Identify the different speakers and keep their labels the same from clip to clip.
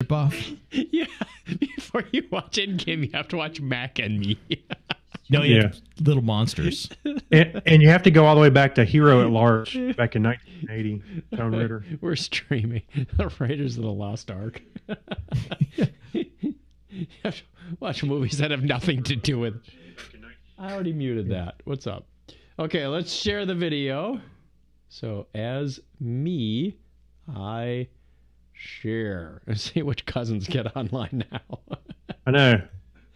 Speaker 1: Buff.
Speaker 2: Yeah. Before you watch Endgame, you have to watch Mac and Me.
Speaker 1: No, yeah. Little Monsters.
Speaker 3: And you have to go all the way back to Hero at Large back in 1980. Tom Ritter.
Speaker 2: We're streaming The Raiders of the Lost Ark. You have to watch movies that have nothing to do with. I already muted that. What's up? Okay, let's share the video. So as me, I share. Let's see which cousins get online now.
Speaker 3: I know.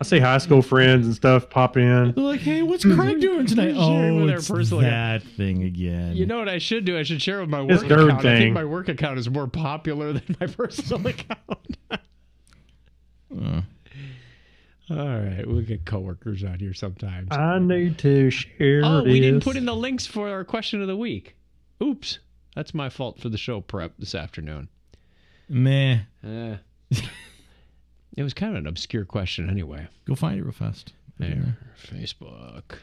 Speaker 3: I see high school friends and stuff pop in.
Speaker 1: They're like, hey, what's Craig doing tonight?
Speaker 2: Sharing with their
Speaker 1: It's
Speaker 2: personal
Speaker 1: that thing again.
Speaker 2: You know what I should do? I should share with my
Speaker 3: This
Speaker 2: work
Speaker 3: nerd
Speaker 2: account. I
Speaker 3: thing.
Speaker 2: think my work account is more popular than my personal account. All right, we'll get coworkers on here sometimes.
Speaker 3: I need to share
Speaker 2: Oh, we didn't
Speaker 3: this.
Speaker 2: put in the links for our question of the week. Oops. That's my fault for the show prep this afternoon.
Speaker 1: Meh.
Speaker 2: It was kind of an obscure question anyway.
Speaker 1: Go find it real fast.
Speaker 2: There, Facebook.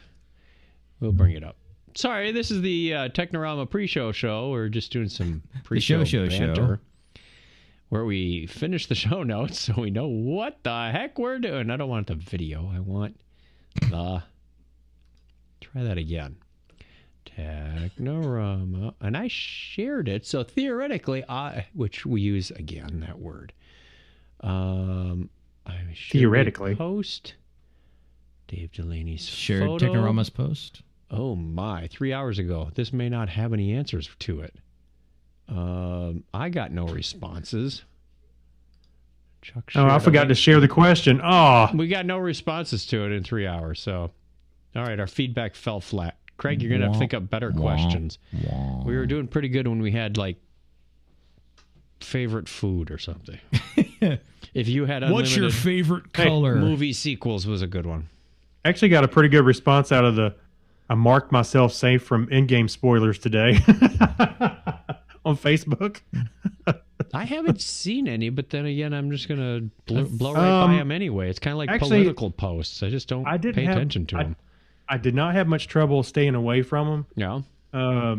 Speaker 2: We'll bring it up. Sorry, this is the Technorama pre-show show. We're just doing some pre-show banter, where we finish the show notes so we know what the heck we're doing. I don't want the video. I want the... Try that again. Technorama. And I shared it, so theoretically, which we use again, that word. I
Speaker 3: Theoretically.
Speaker 2: Post Dave Delaney's
Speaker 1: Shared
Speaker 2: photo.
Speaker 1: Technorama's post.
Speaker 2: Oh my, 3 hours ago. This may not have any answers to it. I got no responses. Chuck
Speaker 3: Oh, I forgot to share the question. Oh,
Speaker 2: We got no responses to it in 3 hours, so... All right, our feedback fell flat. Craig, you're going to have to think up better questions. We were doing pretty good when we had, like, favorite food or something. If you had unlimited...
Speaker 1: What's your favorite color?
Speaker 2: Movie sequels was a good one.
Speaker 3: actually got a pretty good response out of the... I marked myself safe from in-game spoilers today on Facebook.
Speaker 2: I haven't seen any, but then again, I'm just going to blow right by them anyway. It's kind of like political posts. I just don't pay attention to them.
Speaker 3: I did not have much trouble staying away from them.
Speaker 2: Yeah.
Speaker 3: I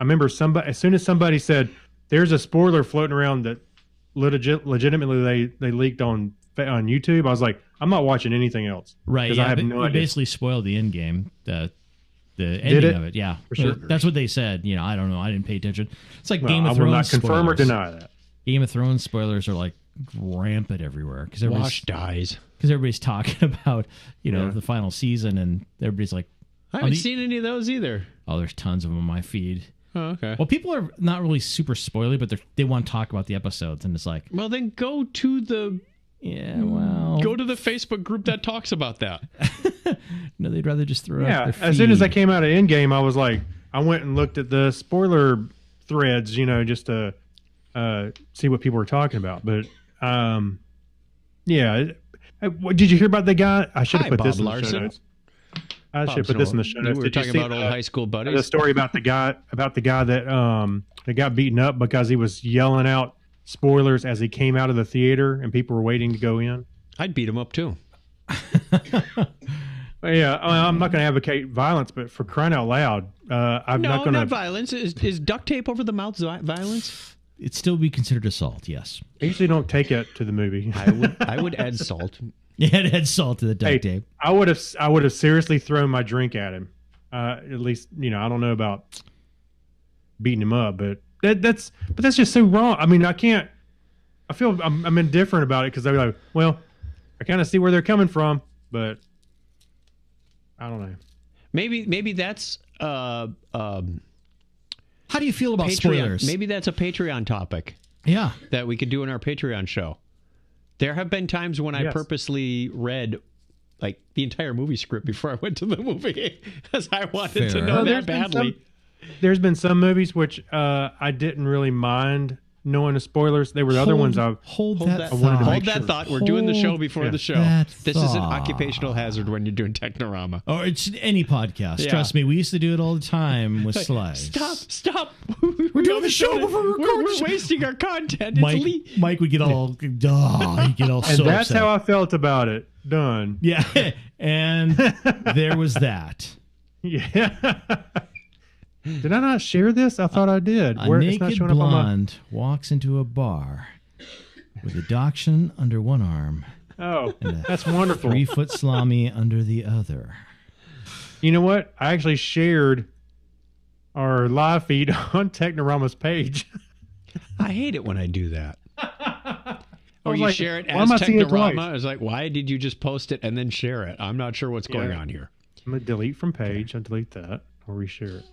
Speaker 3: remember as soon as somebody said, there's a spoiler floating around that legitimately they leaked on YouTube, I was like, I'm not watching anything else.
Speaker 1: Right,
Speaker 3: yeah. I have no idea.
Speaker 1: Basically spoiled the end game, the ending of it. Yeah,
Speaker 3: for sure.
Speaker 1: That's what they said. You know, I don't know. I didn't pay attention. It's like Game of Thrones.
Speaker 3: I will not confirm
Speaker 1: spoilers.
Speaker 3: or deny that.
Speaker 1: Game of Thrones spoilers are like rampant everywhere because
Speaker 2: Wash dies.
Speaker 1: Because everybody's talking about the final season, and everybody's like,
Speaker 2: I haven't seen any of those either.
Speaker 1: Oh, there's tons of them on my feed.
Speaker 2: Oh, okay.
Speaker 1: Well, people are not really super spoily, but they want to talk about the episodes, and it's like,
Speaker 2: well, then go to the Facebook group that talks about that.
Speaker 1: No, they'd rather just throw out their feed.
Speaker 3: As soon as I came out of Endgame, I was like, I went and looked at the spoiler threads, just to see what people were talking about. But did you hear about the guy? I should have put this in the show notes. I should put this in the show notes.
Speaker 2: We were talking about old high school buddies.
Speaker 3: The story about the guy that got beaten up because he was yelling out spoilers as he came out of the theater and people were waiting to go in.
Speaker 2: I'd beat him up too.
Speaker 3: Yeah, I'm not going to advocate violence, but for crying out loud, I'm not going to.
Speaker 2: Not violence. Is duct tape over the mouth violence?
Speaker 1: It'd still be considered assault. Yes.
Speaker 3: I usually don't take it to the movie.
Speaker 2: I would add salt.
Speaker 1: Yeah, add salt to the duct tape.
Speaker 3: I would have seriously thrown my drink at him. At least I don't know about beating him up, but that's just so wrong. I mean, I can't. I feel I'm indifferent about it because they're like, well, I kind of see where they're coming from, but I don't know.
Speaker 2: Maybe that's
Speaker 1: how do you feel about
Speaker 2: Patreon,
Speaker 1: spoilers?
Speaker 2: Maybe that's a Patreon topic.
Speaker 1: Yeah,
Speaker 2: that we could do in our Patreon show. There have been times when I purposely read like the entire movie script before I went to the movie because I wanted to know that badly.
Speaker 3: There's been some movies which I didn't really mind knowing the spoilers. They were the other ones I
Speaker 1: wanted to
Speaker 2: hold that thought. We're doing the show before the show. This is an occupational hazard when you're doing Technorama.
Speaker 1: Or it's any podcast. Trust me, we used to do it all the time with Sly.
Speaker 2: Stop.
Speaker 1: We're doing the show before we record.
Speaker 2: We're wasting our content.
Speaker 1: Mike would get all he'd get all so
Speaker 3: and that's
Speaker 1: upset.
Speaker 3: how I felt about it. Done.
Speaker 1: Yeah. And there was that.
Speaker 3: Yeah. Did I not share this? I thought I did.
Speaker 1: A naked blonde walks into a bar with a dachshund under one arm.
Speaker 3: Oh,
Speaker 1: and
Speaker 3: that's wonderful.
Speaker 1: 3-foot salami under the other.
Speaker 3: You know what? I actually shared our live feed on Technorama's page.
Speaker 2: I hate it when I do that. Or you share it
Speaker 3: why
Speaker 2: as
Speaker 3: am I seeing it twice?
Speaker 2: Technorama. It's like, why did you just post it and then share it? I'm not sure what's going on here.
Speaker 3: I'm going to delete from page. I'll delete that. I'll reshare it.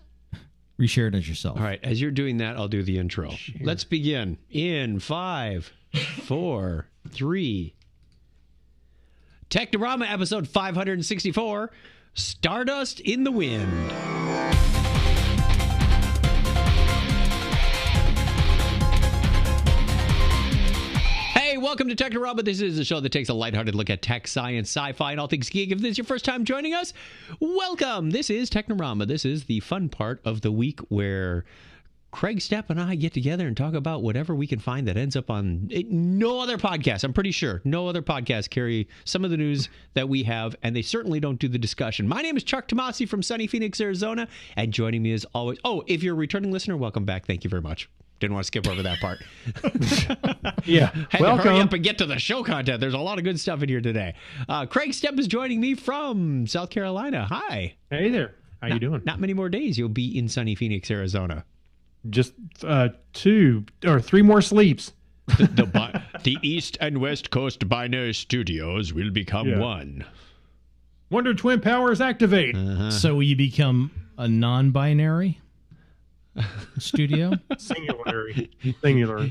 Speaker 1: Reshare it as yourself.
Speaker 2: All right. As you're doing that, I'll do the intro.
Speaker 3: Share.
Speaker 2: Let's begin in 5, 4, 3. Technorama episode 564, Stardust in the Wind. Welcome to Technorama. This is a show that takes a lighthearted look at tech, science, sci-fi, and all things geek. If this is your first time joining us, welcome. This is Technorama. This is the fun part of the week where Craig Stepp and I get together and talk about whatever we can find that ends up on no other podcast. I'm pretty sure no other podcast carry some of the news that we have, and they certainly don't do the discussion. My name is Chuck Tomasi from sunny Phoenix, Arizona, and joining me as always. Oh, if you're a returning listener, welcome back. Thank you very much. Didn't want to skip over that part.
Speaker 3: Yeah.
Speaker 2: Had to hurry up and get to the show content. There's a lot of good stuff in here today. Craig Stepp is joining me from South Carolina. Hi.
Speaker 3: Hey there. How you doing?
Speaker 2: Not many more days. You'll be in sunny Phoenix, Arizona.
Speaker 3: Just 2 or 3 more sleeps.
Speaker 2: The East and West Coast binary studios will become one.
Speaker 3: Wonder Twin powers activate.
Speaker 1: So will you become a non-binary studio?
Speaker 3: Singular.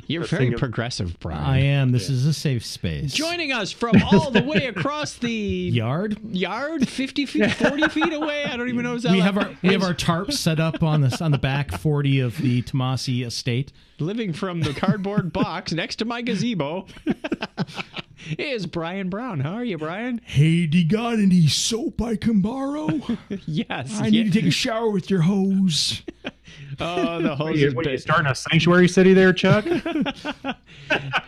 Speaker 2: You're very progressive, Brian.
Speaker 1: I am. This is a safe space.
Speaker 2: Joining us from all the way across the
Speaker 1: yard,
Speaker 2: 50 feet, 40 feet away. I don't even know.
Speaker 1: We have our tarps set up on the back 40 of the Tomasi estate.
Speaker 2: Living from the cardboard box next to my gazebo is Brian Brown. How are you, Brian?
Speaker 1: Hey, do you got any soap I can borrow?
Speaker 2: Yes.
Speaker 1: I need to take a shower with your hose.
Speaker 2: Oh, the hose
Speaker 3: What are you starting a sanctuary city there, Chuck?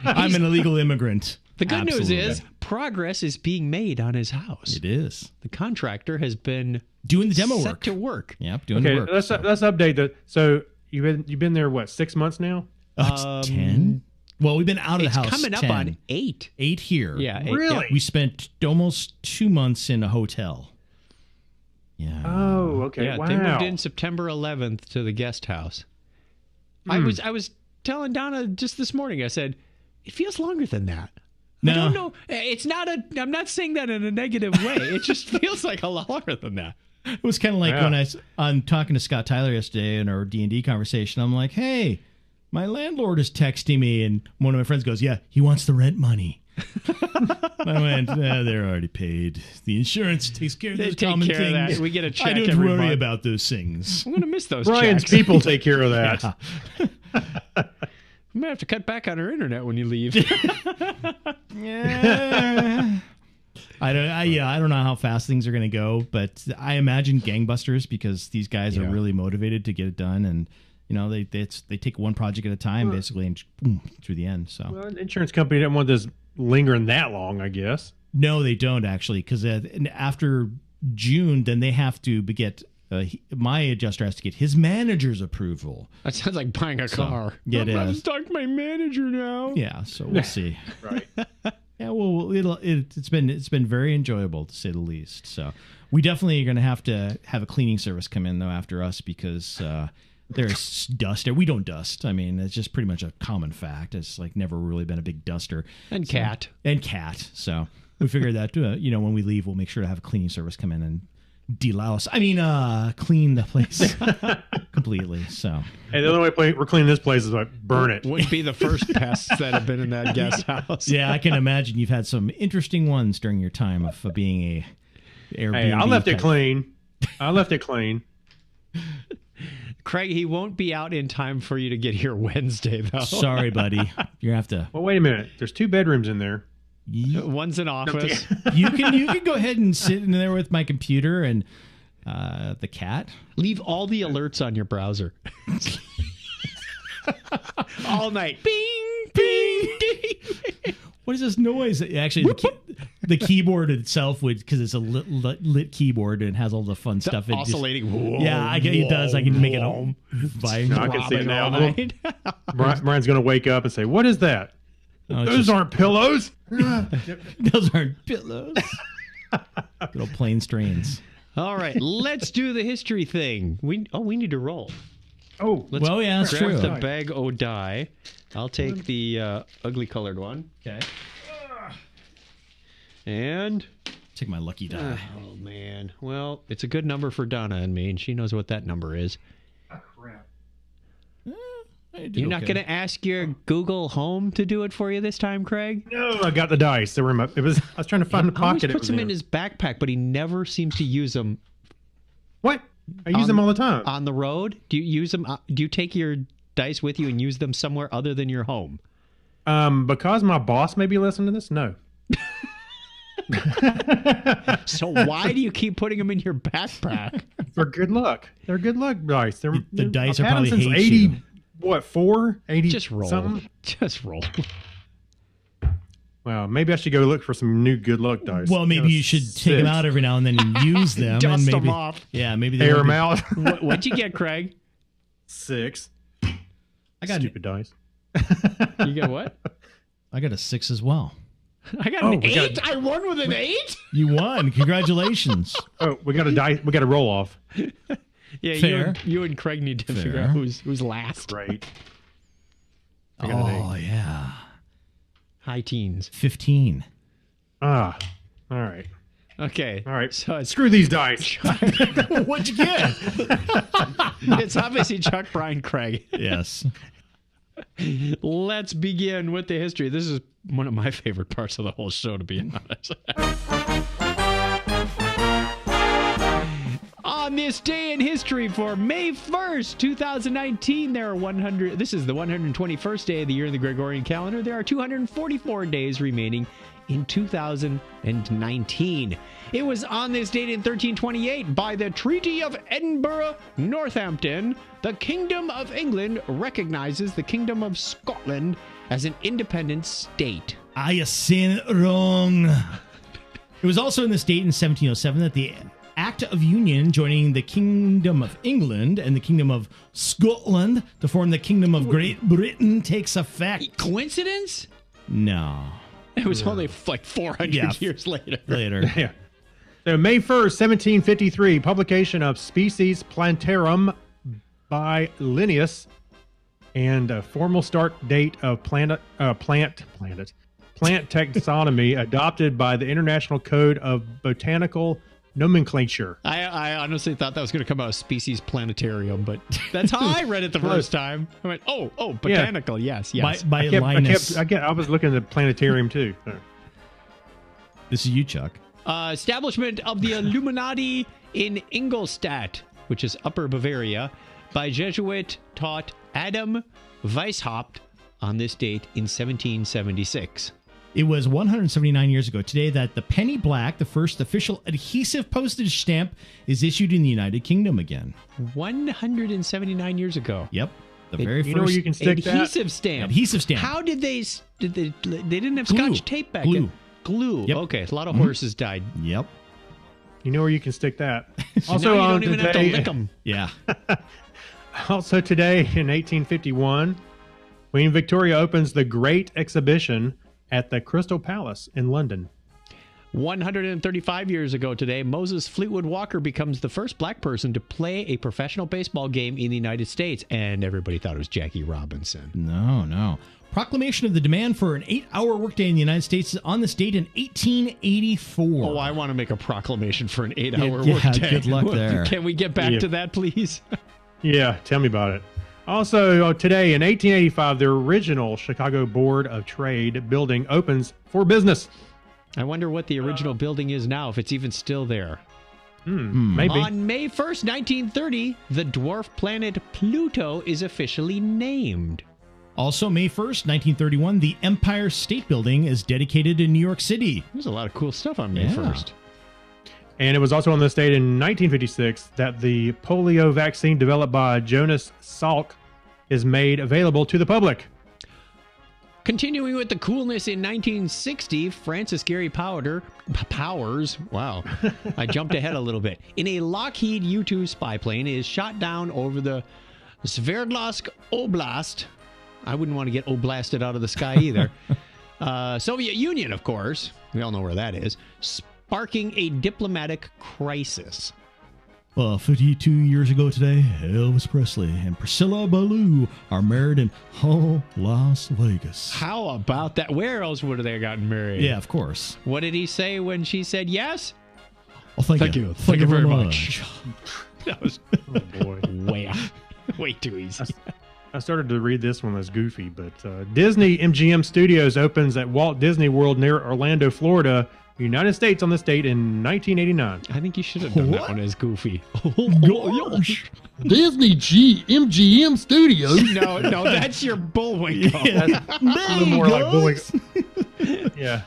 Speaker 1: I'm an illegal immigrant.
Speaker 2: The good news is progress is being made on his house.
Speaker 1: It is.
Speaker 2: The contractor has been
Speaker 1: doing the demo
Speaker 2: set
Speaker 1: work.
Speaker 2: to work.
Speaker 1: Yep, doing the work.
Speaker 3: Let's update that. So you've been there what, 6 months now?
Speaker 1: It's 10. Well, we've been out of the house.
Speaker 2: It's coming up
Speaker 1: 10.
Speaker 2: on 8.
Speaker 1: 8 here.
Speaker 2: Yeah. 8,
Speaker 3: really?
Speaker 2: Yeah.
Speaker 1: We spent almost 2 months in a hotel. Yeah.
Speaker 3: Oh, okay.
Speaker 2: Yeah,
Speaker 3: wow.
Speaker 2: they moved in September 11th to the guest house. I was telling Donna just this morning. I said, it feels longer than that.
Speaker 1: No.
Speaker 2: I don't know. It's not I'm not saying that in a negative way. It just feels like a lot longer than that.
Speaker 1: It was kind of like when I'm talking to Scott Tyler yesterday in our D&D conversation. I'm like, hey, my landlord is texting me, and one of my friends goes, yeah, he wants the rent money. I went, they're already paid. The insurance takes care of those common things.
Speaker 2: We get a check.
Speaker 1: I don't
Speaker 2: every
Speaker 1: worry
Speaker 2: month.
Speaker 1: about those things.
Speaker 2: I'm going to miss those
Speaker 3: Brian's
Speaker 2: checks.
Speaker 3: people take care of that.
Speaker 2: I'm going to have to cut back on our internet when you leave.
Speaker 1: Yeah. I don't know how fast things are going to go, but I imagine gangbusters because these guys are really motivated to get it done, and they take one project at a time basically, and boom, through the end. So
Speaker 3: Well, the insurance company didn't want this lingering that long, I guess.
Speaker 1: no, they don't actually, because after June, then they have to get my adjuster has to get his manager's approval.
Speaker 2: That sounds like buying a car.
Speaker 1: Yeah, it
Speaker 2: I'm
Speaker 1: is.
Speaker 2: stuck to my manager now.
Speaker 1: Yeah, so we'll see.
Speaker 3: Right.
Speaker 1: Yeah, well, it's been very enjoyable to say the least. So we definitely are going to have a cleaning service come in though after us because there's dust. We don't dust. I mean, it's just pretty much a common fact. It's like never really been a big duster.
Speaker 2: And cat.
Speaker 1: So we figured that when we leave, we'll make sure to have a cleaning service come in and clean the place completely. So
Speaker 3: Hey, the only way we're cleaning this place is by burn it.
Speaker 2: Wouldn't be the first pests that have been in that guest house.
Speaker 1: yeah, I can imagine you've had some interesting ones during your time of being a Airbnb.
Speaker 3: Hey, I left it
Speaker 1: type.
Speaker 3: clean.
Speaker 2: Craig, he won't be out in time for you to get here Wednesday, though.
Speaker 1: Sorry, buddy. You're gonna have to.
Speaker 3: Well, wait a minute. There's 2 bedrooms in there.
Speaker 2: One's an office.
Speaker 1: You can go ahead and sit in there with my computer and the cat.
Speaker 2: Leave all the alerts on your browser. All night. Bing, bing, ding.
Speaker 1: What is this noise? Actually, the keyboard itself would, because it's a lit keyboard and it has all the fun stuff.
Speaker 2: Oscillating.
Speaker 1: It does. I can make it all vibrate.
Speaker 3: I can see it now. Brian's going to wake up and say, "What is that?"
Speaker 1: Oh,
Speaker 3: Those aren't pillows.
Speaker 1: Those aren't pillows. Good old plain strains.
Speaker 2: All right, let's do the history thing. We need to roll.
Speaker 3: Oh,
Speaker 2: Let's
Speaker 1: that's
Speaker 2: grab
Speaker 1: true.
Speaker 2: the bag o' die. I'll take the ugly colored one.
Speaker 1: Okay.
Speaker 2: And
Speaker 1: Take my lucky die.
Speaker 2: oh man, well, it's a good number for Donna and me, and she knows what that number is.
Speaker 3: crap.
Speaker 2: You're not going to ask your Google Home to do it for you this time, Craig?
Speaker 3: No, I got the dice. They were in my. I was trying to find the
Speaker 2: He always
Speaker 3: pocket.
Speaker 2: puts them in his backpack, but he never seems to use them
Speaker 3: What? I use them all the time.
Speaker 2: on the road. Do you use them? Do you take your dice with you and use them somewhere other than your home?
Speaker 3: Because my boss may be listening to this. No.
Speaker 2: So why do you keep putting them in your backpack?
Speaker 3: For good luck. They're good luck dice. They're,
Speaker 1: The dice
Speaker 3: I've
Speaker 1: are
Speaker 3: had them
Speaker 1: probably
Speaker 3: since
Speaker 1: hate
Speaker 3: 80.
Speaker 1: you.
Speaker 3: What? 4? 80.
Speaker 2: Just roll.
Speaker 3: Something?
Speaker 2: Just roll.
Speaker 3: Well, maybe I should go look for some new good luck dice.
Speaker 1: Well, maybe you should take them out every now and then and use them.
Speaker 2: Dust
Speaker 1: and maybe,
Speaker 2: them off.
Speaker 1: Yeah, maybe they
Speaker 3: Air
Speaker 1: won't
Speaker 3: them
Speaker 1: be-
Speaker 3: out.
Speaker 2: What'd you get, Craig?
Speaker 3: 6.
Speaker 1: I got
Speaker 3: Stupid dice.
Speaker 2: You got what?
Speaker 1: I got a 6 as well.
Speaker 2: I got
Speaker 3: Oh,
Speaker 2: an
Speaker 3: we
Speaker 2: 8.
Speaker 3: got-
Speaker 2: I won with an 8.
Speaker 1: You won. Congratulations.
Speaker 3: Oh, we got a dice. We got a roll off.
Speaker 2: Yeah,
Speaker 1: Fair.
Speaker 2: you and Craig need to figure
Speaker 1: Fair.
Speaker 2: out who's last.
Speaker 3: Great.
Speaker 1: Oh, yeah.
Speaker 2: High teens.
Speaker 1: 15.
Speaker 3: Ah. All right.
Speaker 2: Okay.
Speaker 3: All right.
Speaker 2: So it's
Speaker 3: Screw these dice.
Speaker 1: What'd you get?
Speaker 2: it's obviously Chuck, Brian, Craig.
Speaker 1: Yes.
Speaker 2: Let's begin with the history. This is one of my favorite parts of the whole show, to be honest. On this day in history for May 1st, 2019, there are 100. This is the 121st day of the year in the Gregorian calendar. There are 244 days remaining in 2019. It was on this date in 1328, by the Treaty of Edinburgh, Northampton, the Kingdom of England recognizes the Kingdom of Scotland as an independent state.
Speaker 1: I seen it wrong. It was also in this date in 1707 that the Act of Union joining the Kingdom of England and the Kingdom of Scotland to form the Kingdom of Great Britain takes effect.
Speaker 2: Coincidence?
Speaker 1: No.
Speaker 2: It was only like 400 years later.
Speaker 1: Later.
Speaker 3: Yeah. So May 1st, 1753, publication of Species Plantarum by Linnaeus, and a formal start date of plant taxonomy adopted by the International Code of Botanical Nomenclature.
Speaker 2: I honestly thought that was going to come out of Species Planetarium, but that's how I read it the first time. I went, oh, botanical, yes.
Speaker 1: By Linus.
Speaker 3: I was looking at the planetarium too.
Speaker 1: This is you, Chuck.
Speaker 2: Establishment of the Illuminati in Ingolstadt, which is Upper Bavaria, by Jesuit taught Adam Weishaupt on this date in 1776.
Speaker 1: It was 179 years ago today that the penny black, the first official adhesive postage stamp, is issued in the United Kingdom again.
Speaker 2: 179 years ago.
Speaker 1: Yep. The very
Speaker 3: You know where
Speaker 1: first
Speaker 3: you can stick
Speaker 2: Adhesive stamp.
Speaker 1: adhesive stamp.
Speaker 2: How did they didn't have
Speaker 1: Glue.
Speaker 2: Scotch tape back
Speaker 1: Glue.
Speaker 2: then? Glue.
Speaker 1: Yep.
Speaker 2: Okay, a lot of horses died.
Speaker 1: Yep.
Speaker 3: You know where you can stick that.
Speaker 2: So
Speaker 3: Also
Speaker 2: now you
Speaker 3: on
Speaker 2: don't even have to
Speaker 3: today,
Speaker 2: lick them.
Speaker 1: Yeah.
Speaker 3: also today in 1851, Queen Victoria opens the Great Exhibition at the Crystal Palace in London.
Speaker 2: 135 years ago today, Moses Fleetwood Walker becomes the first black person to play a professional baseball game in the United States, and everybody thought it was Jackie Robinson.
Speaker 1: No. Proclamation of the demand for an 8-hour workday in the United States is on this date in 1884.
Speaker 2: Oh, I want to make a proclamation for an 8-hour
Speaker 1: Yeah,
Speaker 2: workday.
Speaker 1: good luck there.
Speaker 2: Can we get back
Speaker 3: Yeah.
Speaker 2: to that, please?
Speaker 3: Yeah, tell me about it. Also, today in 1885, the original Chicago Board of Trade building opens for business.
Speaker 2: I wonder what the original building is now, if it's even still there.
Speaker 3: Maybe.
Speaker 2: On May 1st, 1930, the dwarf planet Pluto is officially named.
Speaker 1: Also, May 1st, 1931, the Empire State Building is dedicated in New York City.
Speaker 2: There's a lot of cool stuff on May 1st.
Speaker 3: And it was also on this date in 1956 that the polio vaccine developed by Jonas Salk is made available to the public.
Speaker 2: Continuing with the coolness in 1960, Francis Gary Powers, wow, I jumped ahead a little bit, in a Lockheed U-2 spy plane is shot down over the Sverdlovsk Oblast. I wouldn't want to get oblasted out of the sky either. Soviet Union, of course. We all know where that is. Sparking a diplomatic crisis.
Speaker 1: Well, 52 years ago today, Elvis Presley and Priscilla Ballou are married in Las Vegas.
Speaker 2: How about that? Where else would they have gotten married?
Speaker 1: Yeah, of course.
Speaker 2: What did he say when she said yes?
Speaker 1: Oh, thank you.
Speaker 2: Thank you very much. That was
Speaker 3: Oh boy.
Speaker 2: way too easy.
Speaker 3: I started to read this one as goofy, but Disney MGM Studios opens at Walt Disney World near Orlando, Florida, United States on this date in 1989.
Speaker 2: I think you should have done that one as goofy.
Speaker 1: Gosh.
Speaker 4: Disney MGM Studios.
Speaker 2: No, that's your Bullwinkle.
Speaker 1: Yeah.
Speaker 3: A little more like Bullwinkle. Yeah.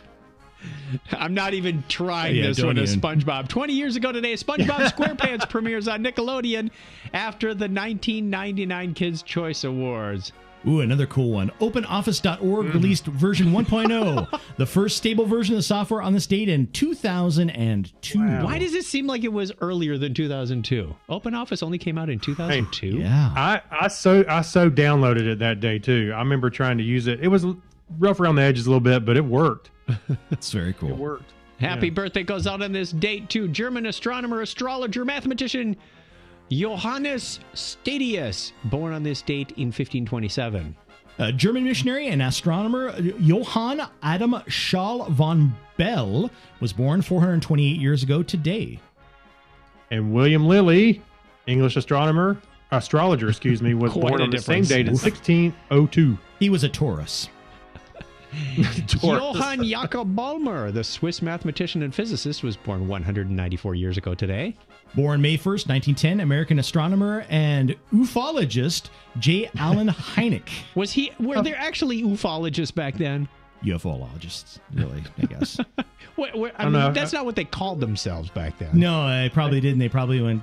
Speaker 2: I'm not even trying
Speaker 1: Yeah,
Speaker 2: this
Speaker 1: don't
Speaker 2: one as
Speaker 1: even.
Speaker 2: SpongeBob. 20 years ago today, SpongeBob SquarePants premieres on Nickelodeon after the 1999 Kids' Choice Awards.
Speaker 1: Ooh, another cool one. OpenOffice.org released version 1.0, the first stable version of the software on this date in 2002.
Speaker 3: Wow.
Speaker 2: Why does it seem like it was earlier than 2002? OpenOffice only came out in 2002?
Speaker 1: Yeah.
Speaker 3: I so downloaded it that day too. I remember trying to use it. It was rough around the edges a little bit, but it worked.
Speaker 1: It's very cool.
Speaker 3: It worked.
Speaker 2: Happy birthday goes out on this date to German astronomer, astrologer, mathematician Johannes Stadius, born on this date in 1527.
Speaker 1: German missionary and astronomer Johann Adam Schall von Bell was born 428 years ago today.
Speaker 3: And William Lilly, English astrologer, was
Speaker 2: Quite
Speaker 3: born
Speaker 2: a
Speaker 3: on the
Speaker 2: difference.
Speaker 3: same date in 1602.
Speaker 1: He was a Taurus.
Speaker 2: Johann Jakob Balmer, the Swiss mathematician and physicist, was born 194 years ago today.
Speaker 1: Born May 1st, 1910, American astronomer and ufologist J. Allen Hynek.
Speaker 2: Were there actually ufologists back then?
Speaker 1: Ufologists, really, I guess.
Speaker 2: I mean, that's not what they called themselves back then.
Speaker 1: No, I probably didn't. They probably went,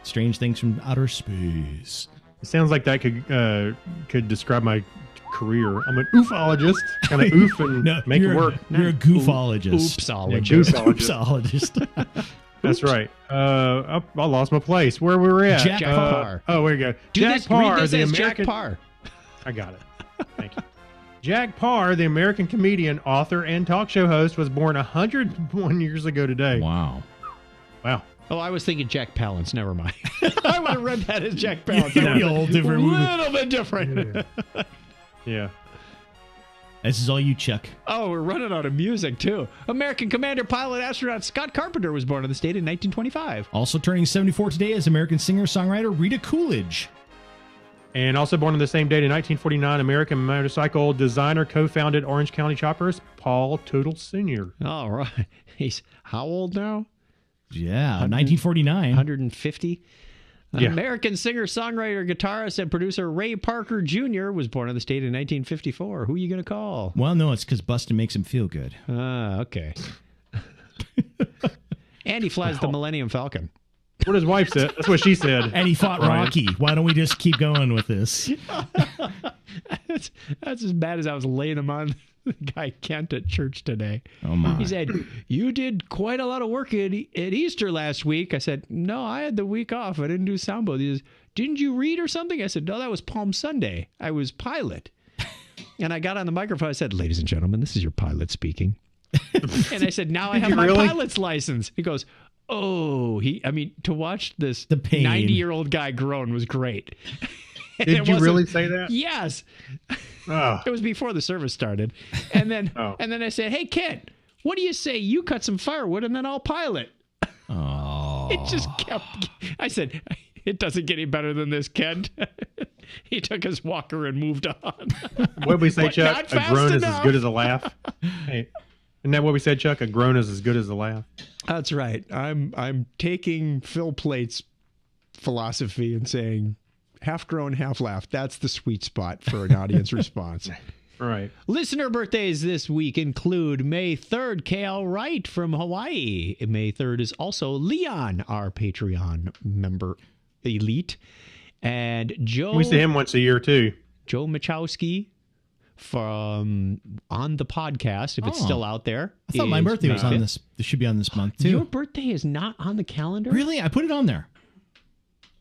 Speaker 1: strange things from outer space.
Speaker 3: It sounds like that could describe my career. I'm an oofologist, kind of oof and make it work.
Speaker 1: You're a goofologist.
Speaker 2: Oopsologist.
Speaker 1: Goofologist.
Speaker 3: That's right. I lost my place. Where we were at?
Speaker 1: Jack
Speaker 2: Parr.
Speaker 3: Oh, there you go.
Speaker 2: Read this as Jack Parr.
Speaker 3: I got it. Thank you. Jack Parr, the American comedian, author, and talk show host, was born 101 years ago today.
Speaker 1: Wow.
Speaker 3: Wow.
Speaker 2: Oh, I was thinking Jack Palance. Never mind. I would have read that as Jack Palance.
Speaker 1: That'd be a whole different
Speaker 2: A
Speaker 1: movie.
Speaker 2: little bit different.
Speaker 3: Yeah.
Speaker 1: This is all you, Chuck.
Speaker 2: Oh, we're running out of music, too. American commander, pilot, astronaut Scott Carpenter was born on this date in 1925.
Speaker 1: Also turning 74 today is American singer-songwriter Rita Coolidge.
Speaker 3: And also born on the same date in 1949, American motorcycle designer, co-founded Orange County Choppers, Paul Tootle Sr.
Speaker 2: All right. He's how old now?
Speaker 1: Yeah, 1949.
Speaker 2: 150.
Speaker 3: Yeah.
Speaker 2: American singer, songwriter, guitarist, and producer Ray Parker Jr. was born on the state in 1954. Who are you going to call?
Speaker 1: Well, no, it's because Bustin' makes him feel good.
Speaker 2: Okay. And he flies the Millennium Falcon.
Speaker 3: What his wife said. That's what she said.
Speaker 1: And he fought
Speaker 3: Ryan.
Speaker 1: Rocky. Why don't we just keep going with this?
Speaker 2: That's as bad as I was laying him on the guy Kent at church today.
Speaker 1: Oh, my.
Speaker 2: He said, "You did quite a lot of work at Easter last week." I said, "No, I had the week off. I didn't do soundboard." He says, "Didn't you read or something?" I said, "No, that was Palm Sunday. I was pilot." And I got on the microphone. I said, "Ladies and gentlemen, this is your pilot speaking." And I said, "Now I have my pilot's license." He goes, "Oh, to watch this
Speaker 1: The pain.
Speaker 2: 90-year-old guy groan was great."
Speaker 3: Did you really say that?
Speaker 2: Yes.
Speaker 3: Oh.
Speaker 2: It was before the service started. And then
Speaker 3: Oh.
Speaker 2: and then I said, "Hey, Kent, what do you say you cut some firewood and then I'll pilot?"
Speaker 1: Oh.
Speaker 2: It just kept... I said, "It doesn't get any better than this, Kent." He took his walker and moved on.
Speaker 3: What did we say,
Speaker 2: But
Speaker 3: Chuck?
Speaker 2: not
Speaker 3: A
Speaker 2: fast
Speaker 3: groan is as
Speaker 2: enough.
Speaker 3: good as a laugh. Hey, isn't that what we said, Chuck? A groan is as good as a laugh.
Speaker 2: That's right. I'm taking Phil Plate's philosophy and saying half groan, half laugh. That's the sweet spot for an audience response.
Speaker 3: Right.
Speaker 2: Listener birthdays this week include May 3rd, K.L. Wright from Hawaii. May 3rd is also Leon, our Patreon member elite. And Joe...
Speaker 3: We see him once a year, too.
Speaker 2: Joe Machowski from On the Podcast, if it's still out there.
Speaker 1: I thought my birthday was
Speaker 2: May
Speaker 1: on
Speaker 2: 5th.
Speaker 1: this. It should be on this month, too.
Speaker 2: Your birthday is not on the calendar?
Speaker 1: Really? I put it on there.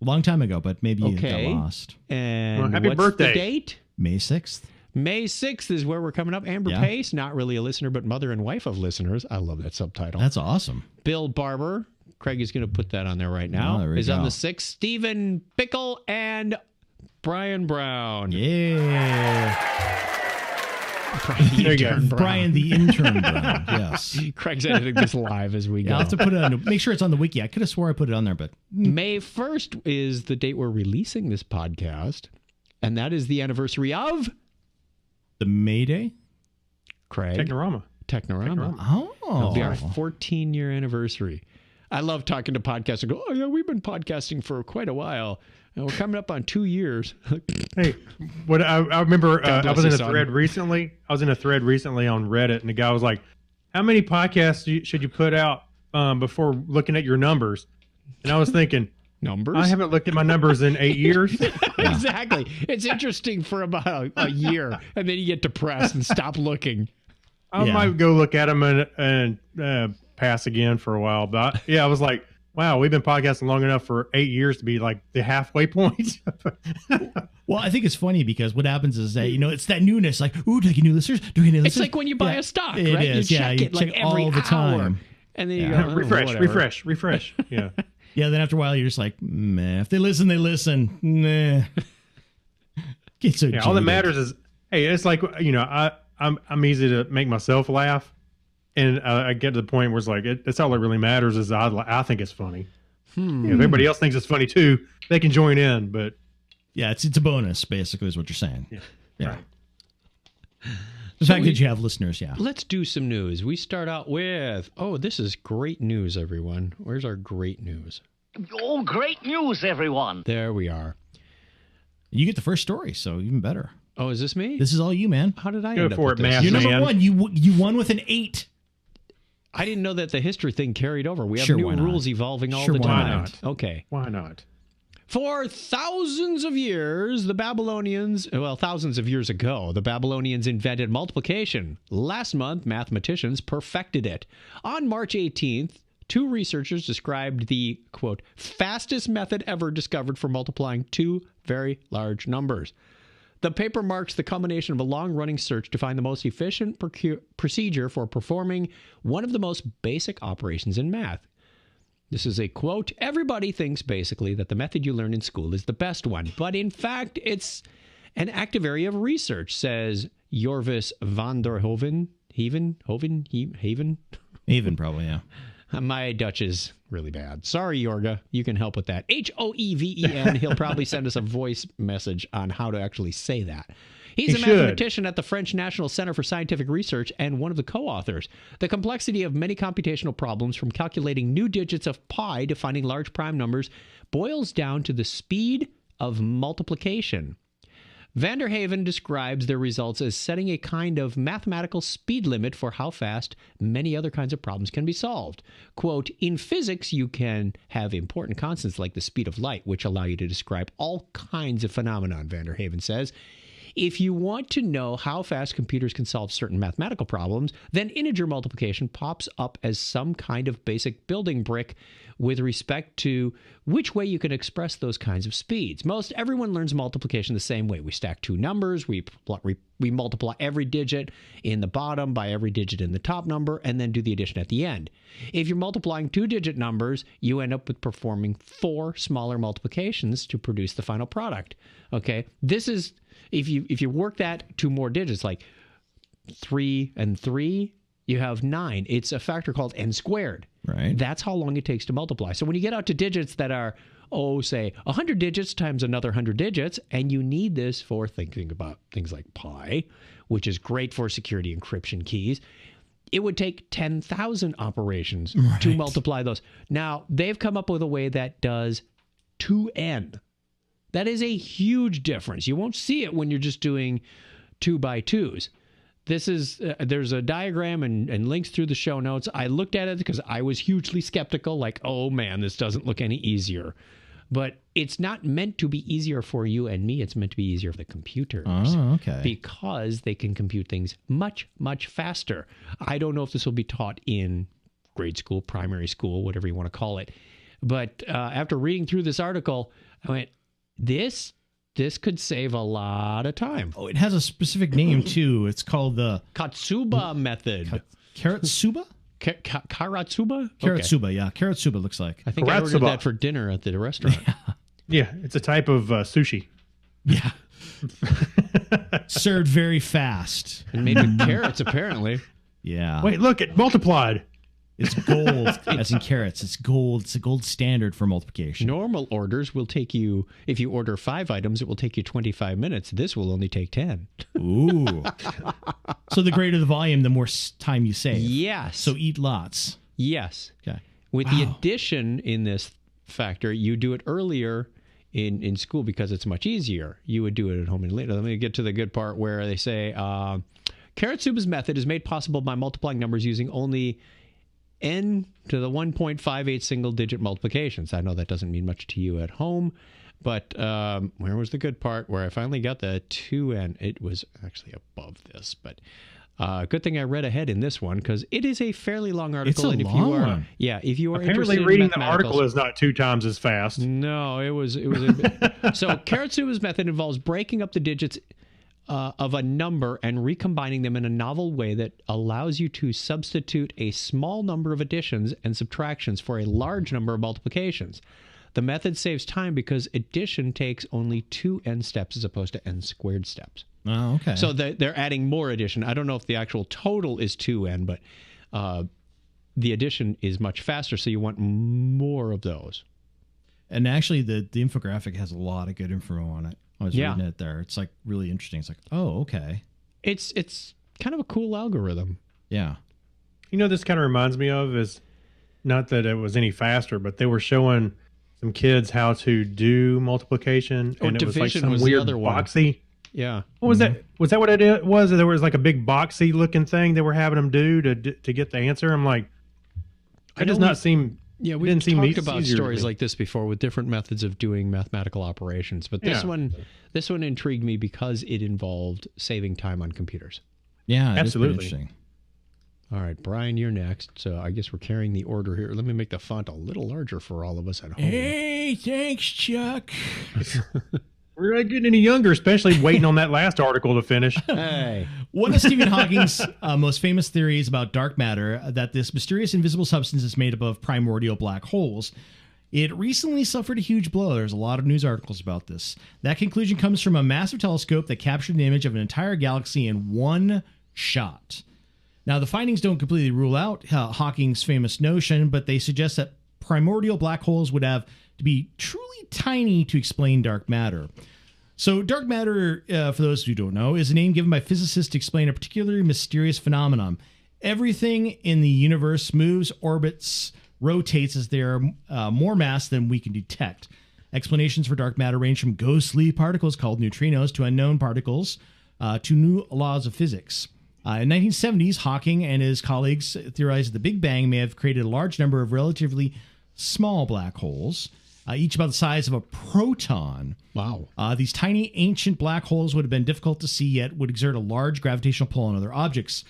Speaker 1: A long time ago, but maybe it
Speaker 2: Okay.
Speaker 1: got lost.
Speaker 2: And
Speaker 3: Well, happy
Speaker 2: what's
Speaker 3: birthday.
Speaker 2: the date?
Speaker 1: May 6th.
Speaker 2: May 6th is where we're coming up. Amber Pace, not really a listener, but mother and wife of listeners. I love that subtitle.
Speaker 1: That's awesome.
Speaker 2: Bill Barber, Craig is going to put that on there right now, is on the 6th. Stephen Pickle and Brian Brown.
Speaker 1: Yeah.
Speaker 2: Brian
Speaker 1: the intern Brown. Yes.
Speaker 2: Craig's editing this live as we go.
Speaker 1: I'll have to put it on. Make sure it's on the wiki. I could have swore I put it on there, but
Speaker 2: May 1st is the date we're releasing this podcast, and that is the anniversary of
Speaker 1: the May Day.
Speaker 2: Craig.
Speaker 3: Technorama.
Speaker 1: Oh.
Speaker 2: It'll be our 14-year anniversary. I love talking to podcasters and go, oh, yeah, we've been podcasting for quite a while. And we're coming up on 2 years.
Speaker 3: Hey, what I remember, I was in a
Speaker 2: son.
Speaker 3: thread recently. I was in a thread recently on Reddit, and the guy was like, how many podcasts should you put out before looking at your numbers? And I was thinking,
Speaker 2: numbers?
Speaker 3: I haven't looked at my numbers in 8 years.
Speaker 2: Exactly. It's interesting for about a year, and then you get depressed and stop looking.
Speaker 3: I might go look at them and pass again for a while. But I was like, wow, we've been podcasting long enough for 8 years to be like the halfway point.
Speaker 1: Well, I think it's funny because what happens is that, it's that newness. Like, ooh, do I get new listeners? Do I get new listeners?
Speaker 2: It's like when you buy a stock, right?
Speaker 1: It is,
Speaker 2: you check it like every
Speaker 1: all the time.
Speaker 2: And then you go,
Speaker 3: refresh. Yeah.
Speaker 1: Yeah, then after a while, you're just like, meh. If they listen, they listen. Nah. Get so
Speaker 3: all that matters is, hey, it's like, I'm easy to make myself laugh. And I get to the point where it's like, that's all that really matters is I think it's funny. If everybody else thinks it's funny too, they can join in. But
Speaker 1: yeah, it's a bonus, basically, is what you're saying. Yeah.
Speaker 3: Right.
Speaker 1: The fact that you have listeners,
Speaker 2: Let's do some news. We start out with, this is great news, everyone. Where's our great news?
Speaker 5: Oh, great news, everyone.
Speaker 2: There we are.
Speaker 1: You get the first story, so even better.
Speaker 2: Oh, is this me?
Speaker 1: This is all you, man.
Speaker 2: How did I
Speaker 3: go
Speaker 2: end up
Speaker 3: for
Speaker 2: with
Speaker 3: it,
Speaker 2: this?
Speaker 3: man?
Speaker 1: You're number one. You won with an 8.
Speaker 2: I didn't know that the history thing carried over. We have
Speaker 1: Sure,
Speaker 2: new
Speaker 1: why not?
Speaker 2: rules evolving all
Speaker 1: Sure,
Speaker 2: the
Speaker 1: why
Speaker 2: time.
Speaker 3: not?
Speaker 2: Okay.
Speaker 3: Why not?
Speaker 2: For thousands of years, thousands of years ago, the Babylonians invented multiplication. Last month, mathematicians perfected it. On March 18th, 2 researchers described the, quote, fastest method ever discovered for multiplying 2 very large numbers. The paper marks the culmination of a long-running search to find the most efficient procedure for performing one of the most basic operations in math. This is a quote, everybody thinks basically that the method you learn in school is the best one, but in fact, it's an active area of research, says Jorvis van der Hoven. Haven,
Speaker 1: probably, yeah.
Speaker 2: My Dutch is really bad. Sorry, Jorga. You can help with that. Hoeven. He'll probably send us a voice message on how to actually say that. He's a mathematician at the French National Center for Scientific Research and one of the co-authors. The complexity of many computational problems, from calculating new digits of pi to finding large prime numbers, boils down to the speed of multiplication. Vanderhaven describes their results as setting a kind of mathematical speed limit for how fast many other kinds of problems can be solved. Quote, in physics, you can have important constants like the speed of light, which allow you to describe all kinds of phenomena, Vanderhaven says. If you want to know how fast computers can solve certain mathematical problems, then integer multiplication pops up as some kind of basic building brick with respect to which way you can express those kinds of speeds. Most everyone learns multiplication the same way. We stack 2 numbers, we multiply every digit in the bottom by every digit in the top number, and then do the addition at the end. If you're multiplying 2-digit numbers, you end up with performing 4 smaller multiplications to produce the final product. Okay, this is if you work that 2 more digits, like 3 and 3, you have 9. It's a factor called n squared.
Speaker 1: Right.
Speaker 2: That's how long it takes to multiply. So when you get out to digits that are, say 100 digits times another 100 digits, and you need this for thinking about things like pi, which is great for security encryption keys, it would take 10,000 operations to multiply those. Now, they've come up with a way that does 2n. That is a huge difference. You won't see it when you're just doing 2 by 2s. This is, there's a diagram and links through the show notes. I looked at it because I was hugely skeptical, like, oh man, this doesn't look any easier. But it's not meant to be easier for you and me. It's meant to be easier for the computers.
Speaker 1: Oh, okay.
Speaker 2: Because they can compute things much, much faster. I don't know if this will be taught in grade school, primary school, whatever you want to call it. But after reading through this article, I went, this This could save a lot of time.
Speaker 1: Oh, it has a specific name too. It's called the
Speaker 2: Katsuba method.
Speaker 1: Karatsuba?
Speaker 2: Karatsuba?
Speaker 1: Karatsuba, yeah. Karatsuba looks like.
Speaker 2: I think I ordered that for dinner at the restaurant.
Speaker 3: Yeah, it's a type of sushi.
Speaker 1: Yeah. Served very fast.
Speaker 2: And made with carrots, apparently.
Speaker 1: Yeah.
Speaker 3: Wait, look, it multiplied.
Speaker 1: It's gold, as in carrots. It's gold. It's a gold standard for multiplication.
Speaker 2: Normal orders will take you, if you order 5 items, it will take you 25 minutes. This will only take 10.
Speaker 1: Ooh. So the greater the volume, the more time you save.
Speaker 2: Yes.
Speaker 1: So eat lots.
Speaker 2: Yes.
Speaker 1: Okay.
Speaker 2: With the addition in this factor, you do it earlier in school because it's much easier. You would do it at home and later. Let me get to the good part where they say, Karatsuba's method is made possible by multiplying numbers using only n to the 1.58 single-digit multiplications. I know that doesn't mean much to you at home, but where was the good part? Where I finally got the 2n. It was actually above this, but good thing I read ahead in this one because it is a fairly long article.
Speaker 1: It's a long one.
Speaker 2: Yeah, if you are
Speaker 3: Apparently
Speaker 2: interested
Speaker 3: reading
Speaker 2: in
Speaker 3: the article is not 2 times as fast.
Speaker 2: No, it was. So Karatsuba's method involves breaking up the digits of a number and recombining them in a novel way that allows you to substitute a small number of additions and subtractions for a large number of multiplications. The method saves time because addition takes only 2 n steps as opposed to n squared steps.
Speaker 1: Oh, okay.
Speaker 2: So they're adding more addition. I don't know if the actual total is 2n, but the addition is much faster, so you want more of those.
Speaker 1: And actually, the infographic has a lot of good info on it. I was reading it there. It's like really interesting. It's like, oh, okay.
Speaker 2: It's kind of a cool algorithm.
Speaker 1: Yeah.
Speaker 3: You know, this kind of reminds me of is not that it was any faster, but they were showing some kids how to do multiplication, and it was like some weird boxy.
Speaker 2: Yeah.
Speaker 3: What was that? Was that what it was? There was like a big boxy looking thing they were having them do to get the answer. I'm like, that does not seem.
Speaker 2: Yeah, we didn't talked about stories like this before with different methods of doing mathematical operations, but this one intrigued me because it involved saving time on computers.
Speaker 1: Yeah,
Speaker 3: absolutely.
Speaker 1: Interesting.
Speaker 2: All right, Brian, you're next. So I guess we're carrying the order here. Let me make the font a little larger for all of us at home.
Speaker 1: Hey, thanks, Chuck.
Speaker 3: We're not getting any younger, especially waiting on that last article to finish.
Speaker 2: Hey.
Speaker 1: One of Stephen Hawking's most famous theories about dark matter, that this mysterious invisible substance is made up of primordial black holes. It recently suffered a huge blow. There's a lot of news articles about this. That conclusion comes from a massive telescope that captured an image of an entire galaxy in one shot. Now, the findings don't completely rule out Hawking's famous notion, but they suggest that primordial black holes would have to be truly tiny to explain dark matter. So dark matter, for those who don't know, is a name given by physicists to explain a particularly mysterious phenomenon. Everything in the universe moves, orbits, rotates as there are more mass than we can detect. Explanations for dark matter range from ghostly particles called neutrinos to unknown particles to new laws of physics. In the 1970s, Hawking and his colleagues theorized that the Big Bang may have created a large number of relatively small black holes, each about the size of a proton.
Speaker 2: Wow.
Speaker 1: These tiny ancient black holes would have been difficult to see, yet would exert a large gravitational pull on other objects,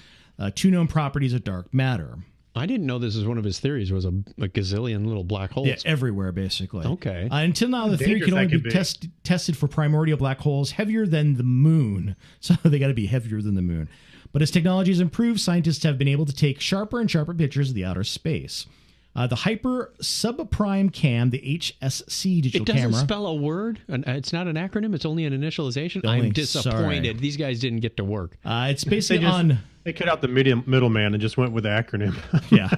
Speaker 1: two known properties of dark matter.
Speaker 2: I didn't know this was one of his theories, was a gazillion little black holes.
Speaker 1: Yeah, everywhere, basically.
Speaker 2: Okay.
Speaker 1: Until now, the theory can only be tested for primordial black holes heavier than the moon. So they got to be heavier than the moon. But as technology has improved, scientists have been able to take sharper and sharper pictures of the outer space. The Hyper Subprime Cam, the HSC digital camera.
Speaker 2: It doesn't spell a word? It's not an acronym? It's only an initialization? I'm disappointed. These guys didn't get to work.
Speaker 1: It's basically
Speaker 3: They cut out the middleman and just went with the acronym.
Speaker 1: Yeah.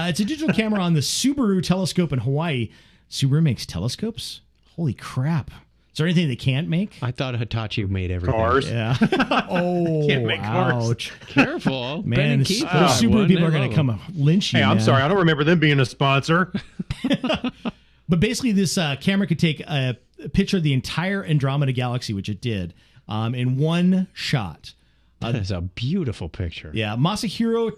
Speaker 1: It's a digital camera on the Subaru telescope in Hawaii. Subaru makes telescopes? Holy crap. Is there anything they can't make?
Speaker 2: I thought Hitachi made everything.
Speaker 3: Cars.
Speaker 1: Yeah. Oh,
Speaker 3: can't make cars.
Speaker 1: Ouch.
Speaker 2: Careful.
Speaker 1: Man, those Subaru people are going to come lynch you.
Speaker 3: Hey, I'm sorry. I don't remember them being a sponsor.
Speaker 1: But basically, this camera could take a picture of the entire Andromeda galaxy, which it did, in one shot.
Speaker 2: That is a beautiful picture.
Speaker 1: Yeah. Masahiro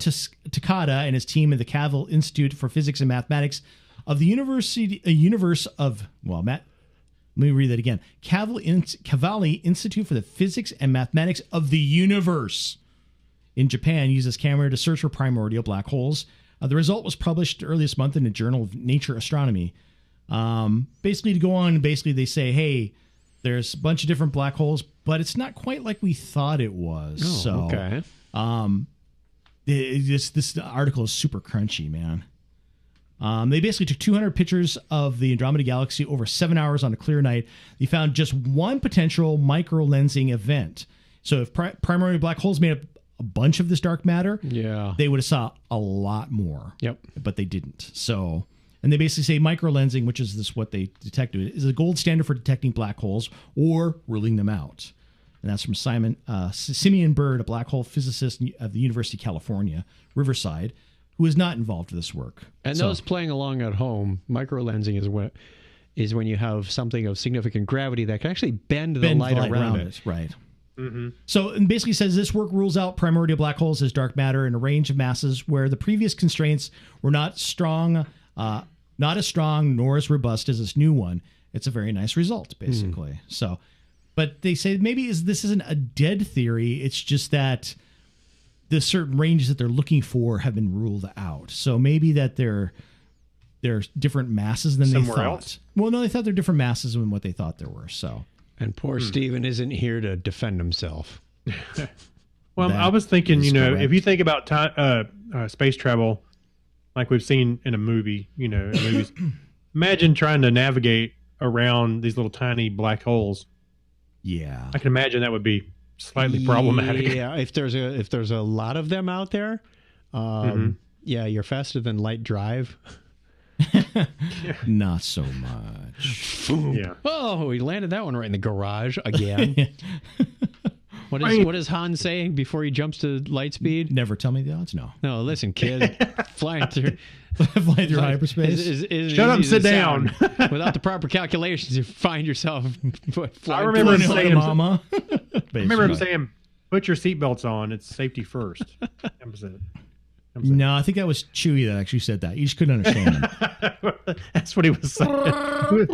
Speaker 1: Takada and his team at the Cavell Institute for Physics and Mathematics of the Universe of, let me read that again. Cavalli Institute for the Physics and Mathematics of the Universe in Japan used this camera to search for primordial black holes. The result was published early this month in the Journal of Nature Astronomy. Basically, to go on, they say, hey, There's a bunch of different black holes, but it's not quite like we thought it was.
Speaker 2: Okay.
Speaker 1: This article is super crunchy, man. They basically took 200 pictures of the Andromeda Galaxy over 7 hours on a clear night. They found just one potential micro-lensing event. So if primary black holes made up a bunch of this dark matter, they would have saw a lot more.
Speaker 2: Yep.
Speaker 1: But they didn't. So, and they basically say micro-lensing, which is this what they detected, is a gold standard for detecting black holes or ruling them out. And that's from Simeon Bird, a black hole physicist of the University of California, Riverside, who is not involved with this work.
Speaker 2: And those playing along at home, microlensing is when you have something of significant gravity that can actually bend the light around it.
Speaker 1: Right. Mm-hmm. So it basically says this work rules out primordial black holes as dark matter in a range of masses where the previous constraints were not as strong nor as robust as this new one. It's a very nice result, basically. So, but they say maybe this isn't a dead theory. It's just that the certain ranges that they're looking for have been ruled out. So maybe that they're different masses than they thought.
Speaker 3: Else?
Speaker 1: Well, no, they thought they're different masses than what they thought there were. So.
Speaker 2: And poor Steven isn't here to defend himself.
Speaker 3: Well, I was thinking, if you think about space travel, like we've seen in a movie, in movies, imagine trying to navigate around these little tiny black holes.
Speaker 1: Yeah,
Speaker 3: I can imagine that would be slightly problematic.
Speaker 2: Yeah, if there's a lot of them out there, you're faster than light drive.
Speaker 1: Not so much.
Speaker 3: Yeah.
Speaker 2: Oh, he landed that one right in the garage again. What does Han say before he jumps to light speed?
Speaker 1: Never tell me the odds. No,
Speaker 2: listen, kid. Flying through
Speaker 1: hyperspace.
Speaker 3: Shut up and sit down.
Speaker 2: Without the proper calculations, you find yourself flying.
Speaker 3: I remember him saying,
Speaker 1: "Mama."
Speaker 3: I remember him saying, "Put your seatbelts on. It's safety first." That was it.
Speaker 1: No, I think that was Chewie that actually said that. You just couldn't understand him.
Speaker 3: That's what he was saying. He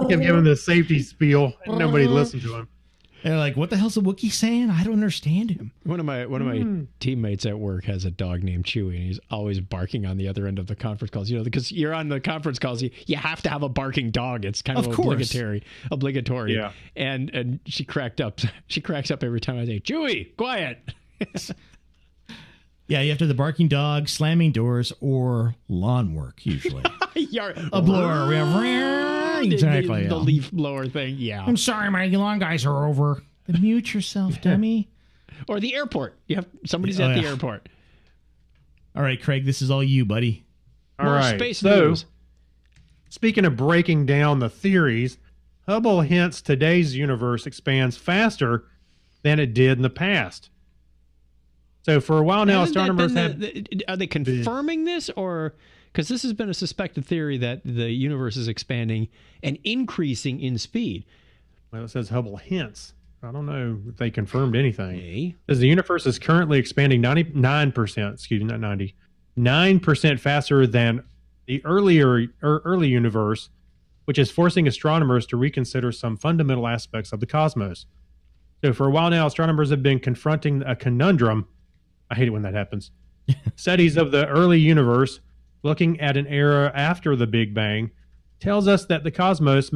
Speaker 3: kept giving the safety spiel, and nobody listened to him.
Speaker 1: They're like, "What the hell's the Wookiee saying? I don't understand him."
Speaker 2: One of my teammates at work has a dog named Chewie, and he's always barking on the other end of the conference calls. Because you're on the conference calls, you have to have a barking dog. It's kind of obligatory.
Speaker 3: Yeah.
Speaker 2: And she cracked up. She cracks up every time I say, "Chewie, quiet."
Speaker 1: Yeah, you have to have the barking dog, slamming doors, or lawn work, usually. A blower. We have... Exactly.
Speaker 2: The leaf blower thing, yeah.
Speaker 1: I'm sorry, my lawn guys are over. Then mute yourself, dummy.
Speaker 2: Or the airport. You have somebody's at the airport.
Speaker 1: All right, Craig, this is all you, buddy.
Speaker 3: All right.
Speaker 2: Space news.
Speaker 3: Speaking of breaking down the theories, Hubble hints today's universe expands faster than it did in the past. So for a while now, astronomers
Speaker 2: are they confirming this, or because this has been a suspected theory that the universe is expanding and increasing in speed?
Speaker 3: Well, it says Hubble hints. I don't know if they confirmed anything.
Speaker 2: Hey.
Speaker 3: As the universe is currently expanding 9% faster than the early universe, which is forcing astronomers to reconsider some fundamental aspects of the cosmos. So for a while now, astronomers have been confronting a conundrum. I hate it when that happens. Studies of the early universe, looking at an era after the Big Bang, tells us that the cosmos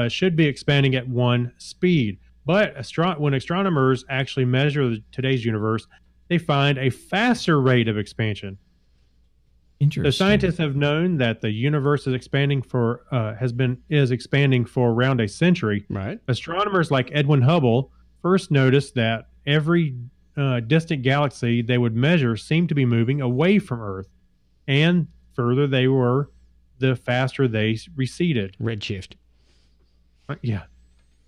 Speaker 3: should be expanding at one speed. But when astronomers actually measure today's universe, they find a faster rate of expansion.
Speaker 1: Interesting.
Speaker 3: The scientists have known that the universe is expanding is expanding for around a century.
Speaker 2: Right.
Speaker 3: Astronomers like Edwin Hubble first noticed that every distant galaxy they would measure seemed to be moving away from Earth, and further they were, the faster they receded.
Speaker 2: Redshift.
Speaker 3: Yeah.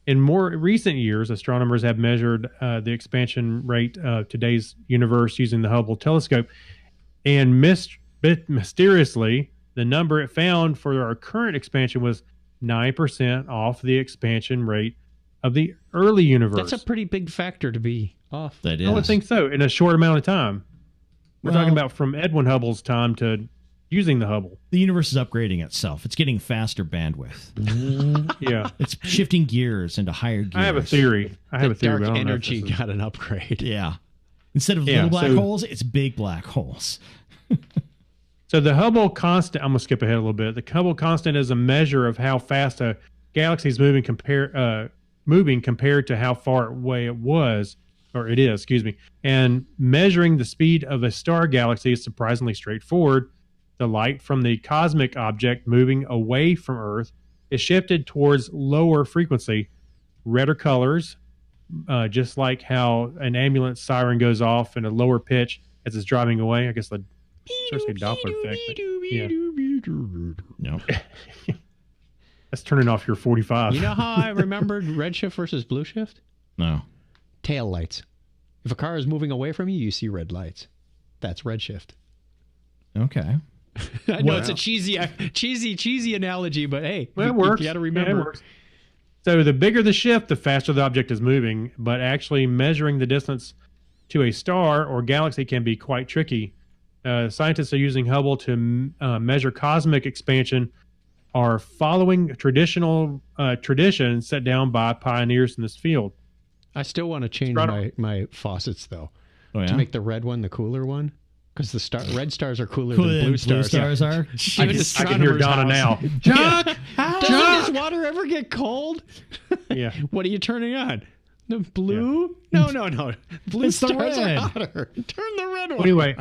Speaker 3: In more recent years, astronomers have measured the expansion rate of today's universe using the Hubble telescope, and mysteriously, the number it found for our current expansion was 9% off the expansion rate of the early universe.
Speaker 2: That's a pretty big factor to be off.
Speaker 1: That is.
Speaker 3: I would think so, in a short amount of time. We're talking about from Edwin Hubble's time to using the Hubble.
Speaker 1: The universe is upgrading itself. It's getting faster bandwidth.
Speaker 3: Yeah.
Speaker 1: It's shifting gears into higher gears.
Speaker 3: I have a theory.
Speaker 2: Dark energy got an upgrade.
Speaker 1: Yeah. Instead of little black holes, it's big black holes.
Speaker 3: So the Hubble constant, I'm going to skip ahead a little bit. The Hubble constant is a measure of how fast a galaxy is moving moving compared to how far away it is, and measuring the speed of a star galaxy is surprisingly straightforward. The light from the cosmic object moving away from Earth is shifted towards lower frequency, redder colors, just like how an ambulance siren goes off in a lower pitch as it's driving away. I guess the Doppler effect. Yeah.
Speaker 1: No.
Speaker 3: That's turning off your 45.
Speaker 2: You know how I remembered redshift versus blue shift?
Speaker 1: No.
Speaker 2: Tail lights. If a car is moving away from you, you see red lights. That's redshift.
Speaker 1: Okay.
Speaker 2: I know it's a cheesy analogy, but hey,
Speaker 3: well, it works.
Speaker 2: You got to remember.
Speaker 3: Yeah, it works. So the bigger the shift, the faster the object is moving, but actually measuring the distance to a star or galaxy can be quite tricky. Scientists are using Hubble to measure cosmic expansion, are following traditional traditions set down by pioneers in this field.
Speaker 2: I still want to change my faucets, though, to make the red one the cooler one, because the red stars are cooler than blue stars.
Speaker 1: Blue stars are.
Speaker 3: I can hear Donna now. Chuck!
Speaker 2: Doesn't this water ever get cold?
Speaker 3: Yeah.
Speaker 2: What are you turning on? The blue? Yeah. No. Blue stars are hotter. Turn the red one.
Speaker 3: Anyway,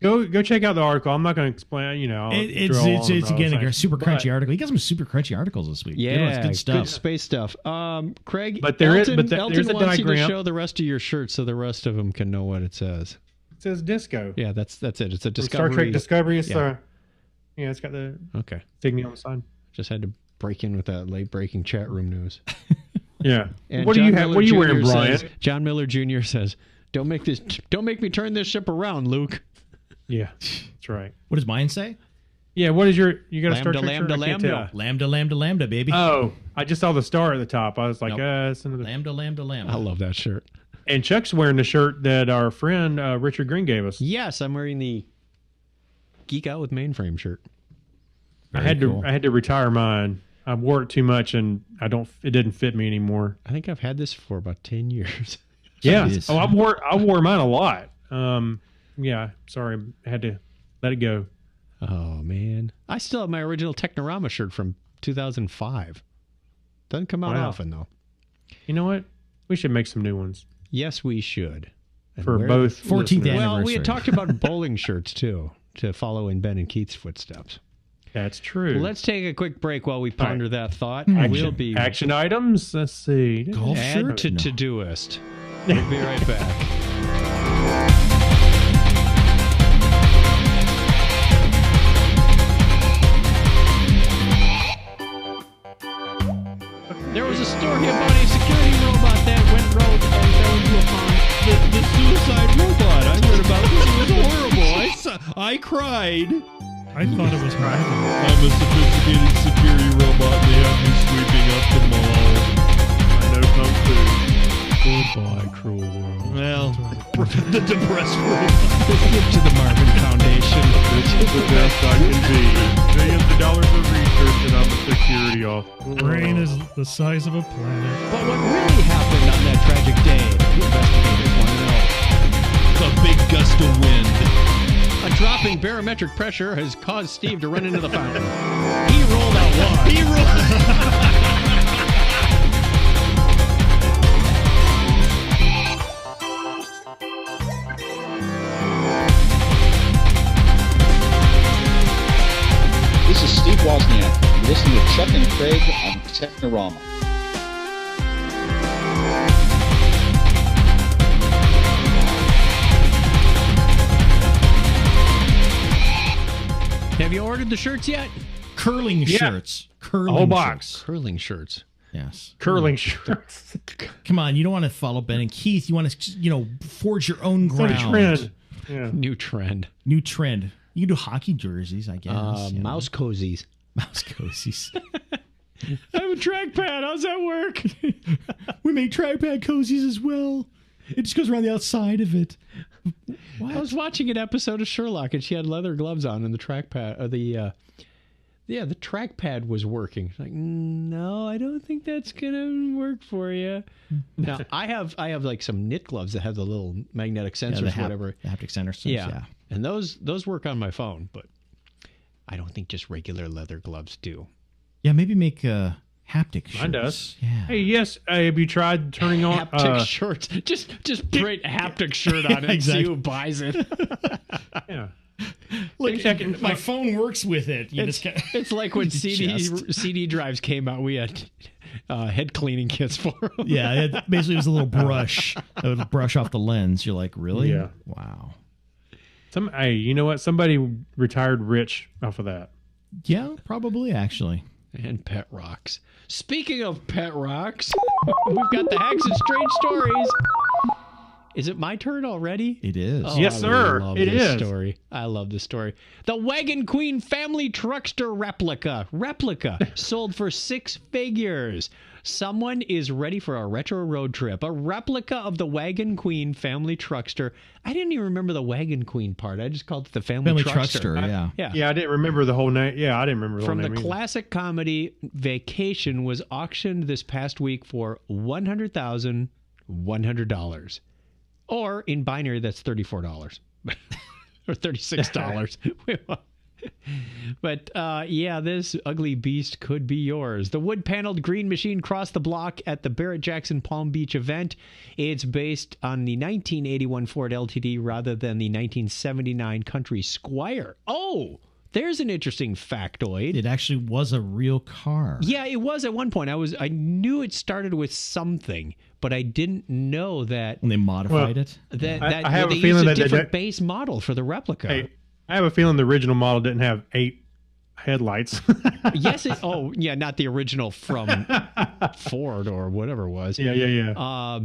Speaker 3: go check out the article. I'm not going to explain.
Speaker 1: It's again a super crunchy article. You got some super crunchy articles this week.
Speaker 2: Yeah,
Speaker 1: good stuff.
Speaker 2: Good space stuff. Craig,
Speaker 3: but there's a
Speaker 2: Elton wants
Speaker 3: diagram.
Speaker 2: you to show the rest of your shirt so the rest of them can know what it says.
Speaker 3: It says disco.
Speaker 2: Yeah, that's it. It's a Discovery.
Speaker 3: Star Trek Discovery. It's it's got the insignia on the side.
Speaker 2: Just had to break in with that late breaking chat room news.
Speaker 3: Yeah.
Speaker 2: And
Speaker 3: What are you wearing, Brian?
Speaker 2: John Miller Jr. says, "Don't make me turn this ship around, Luke."
Speaker 3: Yeah, that's right.
Speaker 1: What does mine say?
Speaker 3: Yeah, what is you got a Star Trek
Speaker 2: Lambda,
Speaker 3: shirt? I can't tell.
Speaker 1: Lambda, lambda, lambda, baby.
Speaker 3: Oh, I just saw the star at the top. I was like, it's another.
Speaker 1: Lambda, lambda, lambda.
Speaker 2: I love that shirt.
Speaker 3: And Chuck's wearing the shirt that our friend Richard Green gave us.
Speaker 2: Yes, I'm wearing the Geek Out with Mainframe shirt.
Speaker 3: I had to retire mine. I wore it too much, and it didn't fit me anymore.
Speaker 2: I think I've had this for about 10 years.
Speaker 3: Yeah. Oh, I wore mine a lot. Yeah. Sorry, I had to let it go.
Speaker 2: Oh man, I still have my original Technorama shirt from 2005. Doesn't come out often though.
Speaker 3: You know what? We should make some new ones.
Speaker 2: Yes, we should. And
Speaker 3: for both
Speaker 1: 14th anniversary.
Speaker 2: Well, we had talked about bowling shirts too, to follow in Ben and Keith's footsteps.
Speaker 3: That's true.
Speaker 2: Well, let's take a quick break while we ponder that thought.
Speaker 3: We'll be action items. Let's see.
Speaker 1: Golf
Speaker 2: add
Speaker 1: shirt?
Speaker 2: to Todoist. We'll be right back. There was a story about a security robot that went rogue and fell into a pond.
Speaker 6: The suicide robot. I read about this. It was horrible. I cried.
Speaker 7: I thought it was private.
Speaker 6: I'm a sophisticated security robot. They have me sweeping up the mall. I know Kung Fu.
Speaker 2: Goodbye, cruel world.
Speaker 6: Well, the depressed world.
Speaker 2: Let's give to the Marvin Foundation.
Speaker 6: This is the best I can be. Millions of dollars of research, and I'm a security officer.
Speaker 7: Brain is the size of a planet.
Speaker 2: But what really happened on that tragic day, investigators want to know.
Speaker 6: A big gust of wind.
Speaker 2: A dropping barometric pressure has caused Steve to run into the fountain. He rolled out water.
Speaker 6: He rolled.
Speaker 8: This is Steve Wozniak. You're listening to Chuck and Craig on Technorama.
Speaker 2: Have you ordered the shirts yet?
Speaker 1: Curling shirts. Curling
Speaker 3: A whole box.
Speaker 1: shirts.
Speaker 2: Curling shirts.
Speaker 1: Yes.
Speaker 3: Curling shirts.
Speaker 1: Come on, you don't want to follow Ben and Keith. You want to, forge your own
Speaker 3: It's like
Speaker 1: ground.
Speaker 3: a trend. Yeah.
Speaker 2: New trend.
Speaker 1: New trend. You can do hockey jerseys, I guess.
Speaker 2: Mouse cozies.
Speaker 1: Mouse cozies.
Speaker 2: I have a trackpad. How's that work?
Speaker 1: We make trackpad cozies as well. It just goes around the outside of it. What?
Speaker 2: I was watching an episode of Sherlock, and she had leather gloves on, and the trackpad, the trackpad was working. Like, no, I don't think that's gonna work for you. Now, I have like some knit gloves that have the little magnetic sensors, whatever.
Speaker 1: The haptic sensors.
Speaker 2: Yeah, and those work on my phone, but I don't think just regular leather gloves do.
Speaker 1: Yeah, maybe make Haptic shirts.
Speaker 3: Mine does.
Speaker 1: Yeah.
Speaker 3: Hey, yes. Have you tried turning on
Speaker 2: Haptic shirts. Just print haptic shirt on it and see who buys it.
Speaker 3: Yeah.
Speaker 1: Look, my phone works with it.
Speaker 2: It's like when CD drives came out. We had head cleaning kits for them.
Speaker 1: Yeah, basically it was a little brush. It would brush off the lens. You're like, really?
Speaker 3: Yeah.
Speaker 1: Wow.
Speaker 3: Hey, you know what? Somebody retired rich off of that.
Speaker 1: Yeah, probably actually.
Speaker 2: And pet rocks. Speaking of pet rocks, we've got the Hacks and Strange Stories. Is it my turn already?
Speaker 1: It is.
Speaker 3: Oh, yes, sir. It is.
Speaker 2: Story. I love this story. The Wagon Queen family truckster replica sold for 6 figures. Someone is ready for a retro road trip. A replica of the Wagon Queen family truckster. I didn't even remember the Wagon Queen part. I just called it the family truckster.
Speaker 1: Yeah.
Speaker 3: I didn't remember the whole name. Yeah, I didn't remember the whole name.
Speaker 2: From the classic comedy Vacation was auctioned this past week for $100,100. Or in binary, that's $34 or $36. But yeah, this ugly beast could be yours. The wood-paneled green machine crossed the block at the Barrett-Jackson Palm Beach event. It's based on the 1981 Ford LTD rather than the 1979 Country Squire. Oh, there's an interesting factoid.
Speaker 1: It actually was a real car.
Speaker 2: Yeah, it was at one point. I knew it started with something, but I didn't know that
Speaker 1: when they modified it.
Speaker 2: I have a feeling that different base model for the replica.
Speaker 3: Hey, I have a feeling the original model didn't have 8 headlights.
Speaker 2: Yes. Not the original from Ford or whatever it was.
Speaker 3: Yeah.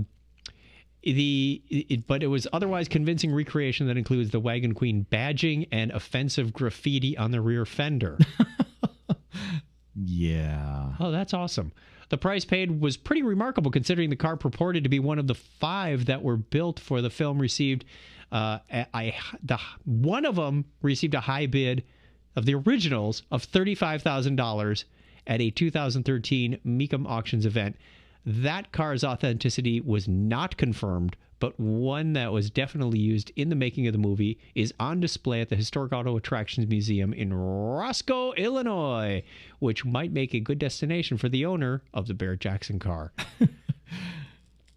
Speaker 2: But it was otherwise convincing recreation that includes the Wagon Queen badging and offensive graffiti on the rear fender.
Speaker 1: Yeah.
Speaker 2: Oh, that's awesome. The price paid was pretty remarkable considering the car purported to be one of the 5 that were built for the film. One of them received a high bid of the originals of $35,000 at a 2013 Mecum Auctions event. That car's authenticity was not confirmed, but one that was definitely used in the making of the movie is on display at the Historic Auto Attractions Museum in Roscoe, Illinois, which might make a good destination for the owner of the Barrett-Jackson car.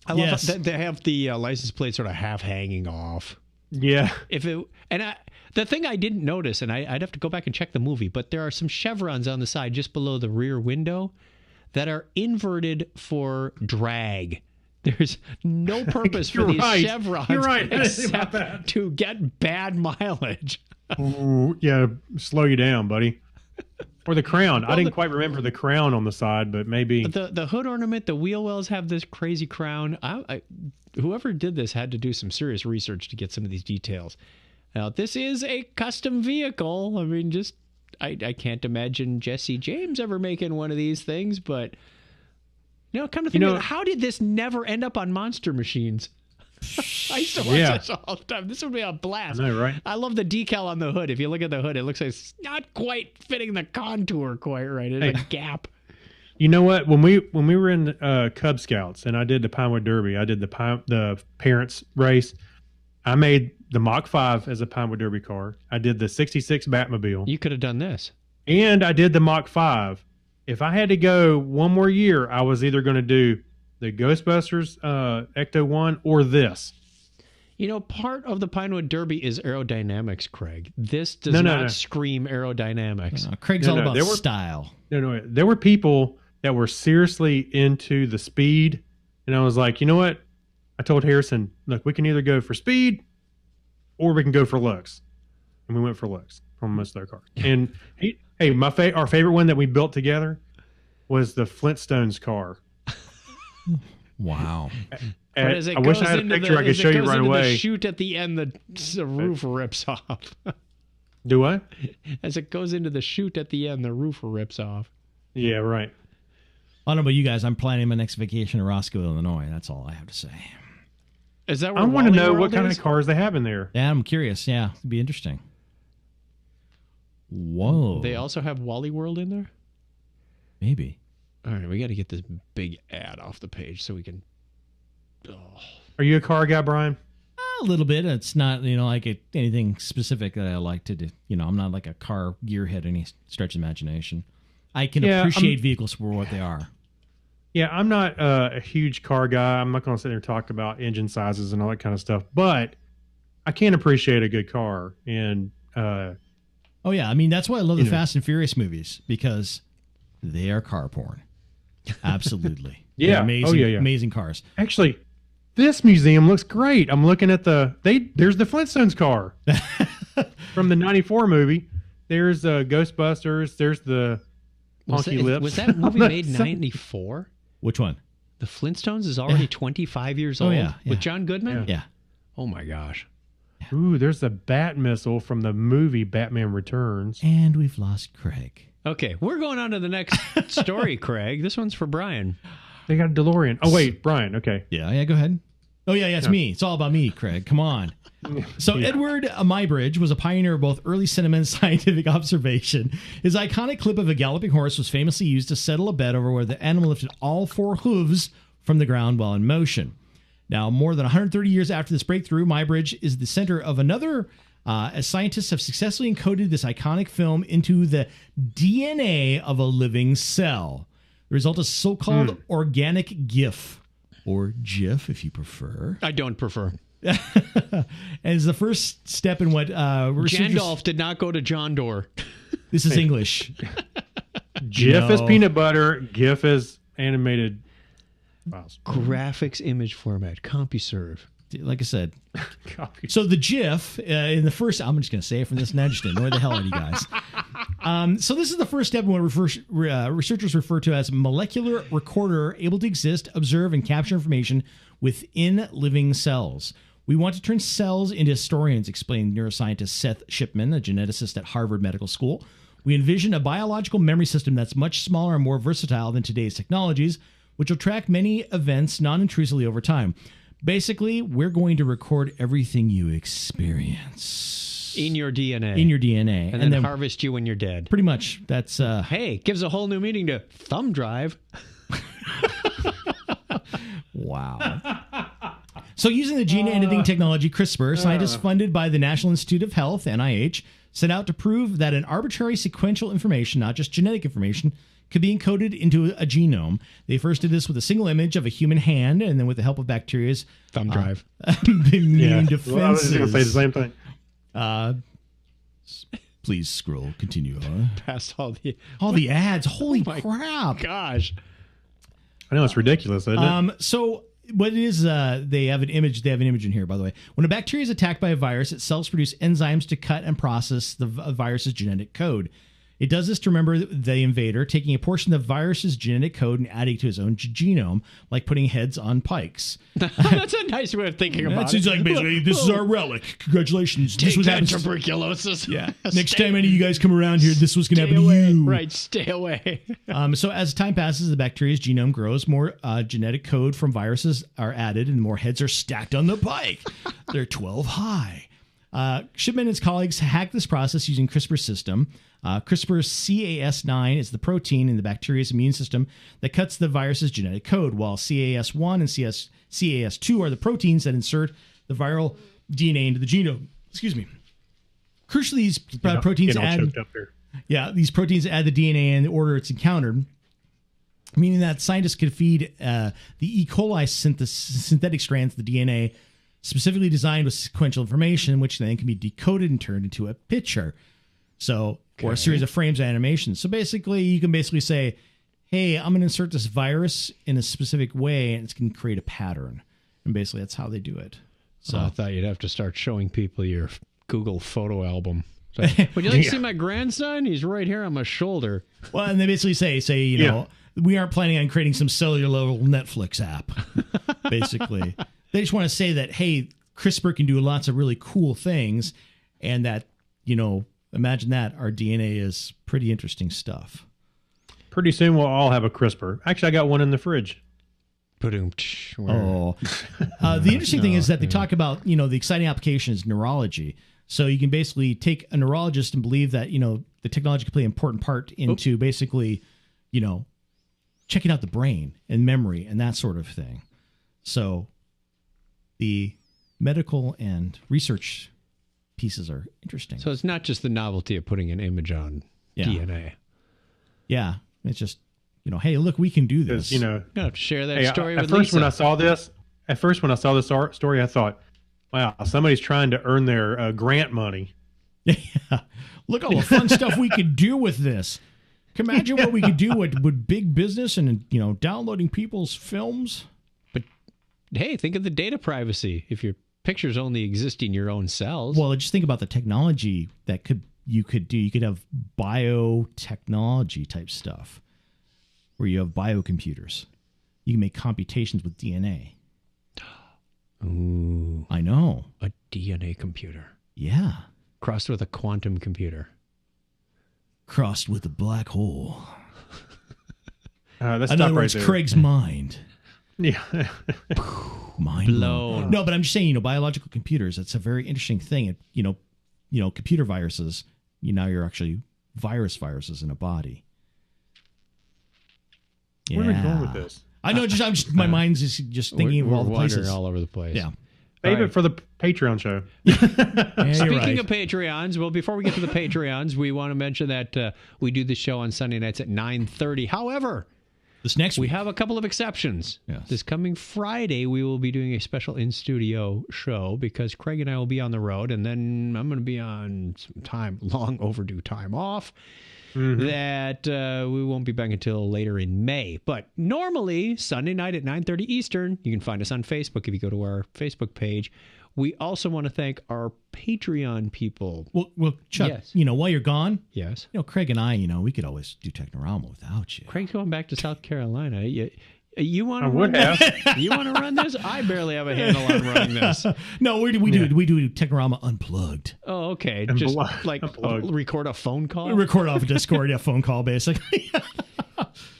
Speaker 2: I love that they have the license plate sort of half hanging off.
Speaker 3: Yeah.
Speaker 2: The thing I didn't notice, and I'd have to go back and check the movie, but there are some chevrons on the side just below the rear window that are inverted for drag. There's no purpose for these chevrons except to get bad mileage.
Speaker 3: Ooh, yeah, slow you down, buddy. Or the crown. I didn't quite remember the crown on the side, but maybe
Speaker 2: the hood ornament, the wheel wells have this crazy crown. Whoever did this had to do some serious research to get some of these details. Now, this is a custom vehicle. I mean, I can't imagine Jesse James ever making one of these things, but come to think of it, how did this never end up on Monster Machines? I used to watch this all the time. This would be a blast.
Speaker 3: I know, right?
Speaker 2: I love the decal on the hood. If you look at the hood, it looks like it's not quite fitting the contour quite right. There's a gap.
Speaker 3: You know what? When we were in Cub Scouts and I did the Pinewood Derby, I did the parents race. I made the Mach 5 as a Pinewood Derby car. I did the 66 Batmobile.
Speaker 2: You could have done this.
Speaker 3: And I did the Mach 5. If I had to go one more year, I was either going to do the Ghostbusters Ecto 1 or this.
Speaker 2: Part of the Pinewood Derby is aerodynamics, Craig. This does not scream aerodynamics.
Speaker 1: Craig's all about style.
Speaker 3: No. There were people that were seriously into the speed. And I was like, you know what? I told Harrison, look, we can either go for speed or we can go for looks. And we went for looks on most of their cars. And our favorite one that we built together was the Flintstones car.
Speaker 1: Wow.
Speaker 3: I wish I had a picture I could show you right away.
Speaker 2: The chute at the end, the roof rips off.
Speaker 3: Do what?
Speaker 2: As it goes into the chute at the end, the roof rips off.
Speaker 3: Yeah, right.
Speaker 1: I don't know about you guys. I'm planning my next vacation to Roscoe, Illinois. That's all I have to say.
Speaker 2: Is that where
Speaker 3: I want to know
Speaker 2: World
Speaker 3: what kind
Speaker 2: is?
Speaker 3: of cars they have in there.
Speaker 1: Yeah, I'm curious. Yeah, it'd be interesting. Whoa.
Speaker 2: They also have Wally World in there?
Speaker 1: Maybe.
Speaker 2: All right, we got to get this big ad off the page so we can... Oh.
Speaker 3: Are you a car guy, Brian?
Speaker 1: A little bit. It's not, anything specific that I like to do. I'm not like a car gearhead any stretch of imagination. I can appreciate vehicles for what they are.
Speaker 3: Yeah, I'm not a huge car guy. I'm not going to sit there and talk about engine sizes and all that kind of stuff, but I can appreciate a good car. And
Speaker 1: Oh yeah, I mean that's why I love the
Speaker 3: You know.
Speaker 1: Fast and Furious movies, because they are car porn. Absolutely.
Speaker 3: Yeah.
Speaker 1: They're amazing,
Speaker 3: Oh, yeah.
Speaker 1: amazing cars.
Speaker 3: actually, this museum looks great. I'm looking at there's the Flintstones car from the '94 movie. There's Ghostbusters. There's the Honky Lips.
Speaker 2: Was that movie made in 94?
Speaker 1: Which one?
Speaker 2: The Flintstones is already 25 years old?
Speaker 1: yeah.
Speaker 2: With John Goodman?
Speaker 1: Yeah.
Speaker 2: Oh, my gosh.
Speaker 3: Ooh, there's the Bat missile from the movie Batman Returns.
Speaker 1: And we've lost Craig.
Speaker 2: Okay, we're going on to the next story, Craig. This one's for Brian.
Speaker 3: They got a DeLorean. Oh wait, Brian. Okay.
Speaker 1: Yeah, go ahead. Oh yeah, it's me. It's all about me, Craig. Come on. So Edward Muybridge was a pioneer of both early cinema and scientific observation. His iconic clip of a galloping horse was famously used to settle a bet over where the animal lifted all four hooves from the ground while in motion. Now, more than 130 years after this breakthrough, Muybridge is the center of another, as scientists have successfully encoded this iconic film into the DNA of a living cell. The result is so-called organic GIF, or GIF if you prefer.
Speaker 2: I don't prefer.
Speaker 1: And is the first step in what
Speaker 2: Jandolph did not go to John Doerr.
Speaker 1: This is English.
Speaker 3: GIF is
Speaker 1: No.
Speaker 3: peanut butter. GIF is animated files.
Speaker 2: Graphics image format, CompuServe.
Speaker 1: Like I said.
Speaker 3: Copy.
Speaker 1: So the GIF in the first, I'm just going to say it from this, and I just annoy the hell out of you guys. So this is the first step in what researchers refer to as molecular recorder, able to exist, observe, and capture information within living cells. We want to turn cells into historians, explained neuroscientist Seth Shipman, a geneticist at Harvard Medical School. We envision a biological memory system that's much smaller and more versatile than today's technologies, which will track many events non-intrusively over time. Basically, we're going to record everything you experience.
Speaker 2: In your DNA.
Speaker 1: In your DNA.
Speaker 2: And then harvest you when you're dead.
Speaker 1: Pretty much. That's...
Speaker 2: Hey, gives a whole new meaning to thumb drive.
Speaker 1: Wow. So using the gene editing technology CRISPR, scientists funded by the National Institute of Health, NIH, set out to prove that an arbitrary sequential information, not just genetic information, could be encoded into a genome. They first did this with a single image of a human hand, and then with the help of bacteria's
Speaker 2: thumb drive.
Speaker 1: Immune defenses.
Speaker 3: Well, I was just going to say the same thing.
Speaker 1: Please scroll. Continue.
Speaker 2: Past all
Speaker 1: the ads. Holy crap.
Speaker 2: Gosh.
Speaker 3: I know it's ridiculous, isn't it?
Speaker 1: So what it is, they have an image. They have an image in here, by the way. When a bacteria is attacked by a virus, its cells produce enzymes to cut and process the virus's genetic code. It does this to remember the invader, taking a portion of the virus's genetic code and adding it to his own genome, like putting heads on pikes.
Speaker 2: That's a nice way of thinking about it.
Speaker 1: That seems like basically, this is our relic. Congratulations.
Speaker 2: Take
Speaker 1: this was
Speaker 2: that,
Speaker 1: happens.
Speaker 2: tuberculosis.
Speaker 1: Yeah. Next time any of you guys come around here, this was going to happen
Speaker 2: away.
Speaker 1: to you.
Speaker 2: Right, stay away.
Speaker 1: So as time passes, the bacteria's genome grows. More genetic code from viruses are added, and more heads are stacked on the pike. They're 12 high. Shipman and his colleagues hacked this process using CRISPR's system. CRISPR's Cas9 is the protein in the bacteria's immune system that cuts the virus's genetic code, while Cas1 and Cas2 are the proteins that insert the viral DNA into the genome. Excuse me. Crucially, these proteins these proteins add the DNA in the order it's encountered, meaning that scientists could feed the E. coli synthetic strands of the DNA specifically designed with sequential information, which then can be decoded and turned into a picture. So, or a series of frames of animations. So basically, you can basically say, hey, I'm going to insert this virus in a specific way, and it's going to create a pattern. And basically, that's how they do it. So
Speaker 2: I thought you'd have to start showing people your Google photo album. So, would you like to see my grandson? He's right here on my shoulder.
Speaker 1: Well, and they basically say, you know, we aren't planning on creating some cellular level Netflix app, basically. They just want to say that, hey, CRISPR can do lots of really cool things, and that, you know, imagine that our DNA is pretty interesting stuff.
Speaker 3: Pretty soon we'll all have a CRISPR. Actually, I got one in the fridge.
Speaker 1: Oh, the interesting thing is that they talk about, you know, the exciting application is neurology. So you can basically take a neurologist and believe that, you know, the technology can play an important part into basically, you know, checking out the brain and memory and that sort of thing. So the medical and research pieces are interesting.
Speaker 2: So it's not just the novelty of putting an image on DNA.
Speaker 1: Yeah, it's just hey, look, we can do
Speaker 3: Because
Speaker 1: this.
Speaker 2: You have to share that
Speaker 3: hey,
Speaker 2: story
Speaker 3: at
Speaker 2: with
Speaker 3: first
Speaker 2: Lisa.
Speaker 3: when I saw this story, I thought, wow, somebody's trying to earn their grant money.
Speaker 1: Yeah. Look all the fun stuff we could do with this. Can you imagine what we could do with big business and downloading people's films.
Speaker 2: But hey, think of the data privacy. If your pictures only exist in your own cells.
Speaker 1: Well, just think about the technology that you could do. You could have biotechnology type stuff where you have biocomputers. You can make computations with DNA.
Speaker 2: Ooh,
Speaker 1: I know.
Speaker 2: a DNA computer
Speaker 1: Yeah.
Speaker 2: crossed with a quantum computer.
Speaker 1: Crossed with a black hole.
Speaker 3: Let's
Speaker 1: In
Speaker 3: stop
Speaker 1: other
Speaker 3: right
Speaker 1: words,
Speaker 3: there.
Speaker 1: Craig's mind.
Speaker 3: Yeah.
Speaker 1: Mind
Speaker 2: Blown.
Speaker 1: blown. No, but I'm just saying, biological computers, that's a very interesting thing. Computer viruses, now you're actually viruses in a body.
Speaker 3: Where are we going with this?
Speaker 1: I know, my mind's just thinking of all the places.
Speaker 2: Wandering all over the place.
Speaker 1: Yeah.
Speaker 3: Save
Speaker 2: All
Speaker 3: it for the Patreon show.
Speaker 1: Yeah,
Speaker 2: Speaking
Speaker 1: you're right.
Speaker 2: of Patreons, well, before we get to the Patreons, we want to mention that we do the show on Sunday nights at 9:30. However,
Speaker 1: This next
Speaker 2: we
Speaker 1: week.
Speaker 2: have a couple of exceptions.
Speaker 1: Yes.
Speaker 2: This coming Friday, we will be doing a special in-studio show because Craig and I will be on the road, and then I'm going to be on some long overdue time off. That we won't be back until later in May. But normally, Sunday night at 9:30 Eastern, you can find us on Facebook if you go to our Facebook page. We also want to thank our Patreon people.
Speaker 1: Well, Chuck,
Speaker 2: Yes.
Speaker 1: while you're gone,
Speaker 2: Yes.
Speaker 1: Craig and I, we could always do Technorama without you.
Speaker 2: Craig's going back to South Carolina. You want
Speaker 3: I
Speaker 2: to
Speaker 3: would
Speaker 2: run
Speaker 3: have.
Speaker 2: this? You want to run this? I barely have a handle on running this.
Speaker 1: No, we do Technorama unplugged.
Speaker 2: Oh, okay.
Speaker 3: And
Speaker 2: Just
Speaker 3: unplugged.
Speaker 2: record a phone call.
Speaker 1: We record off a Discord, phone call, basically.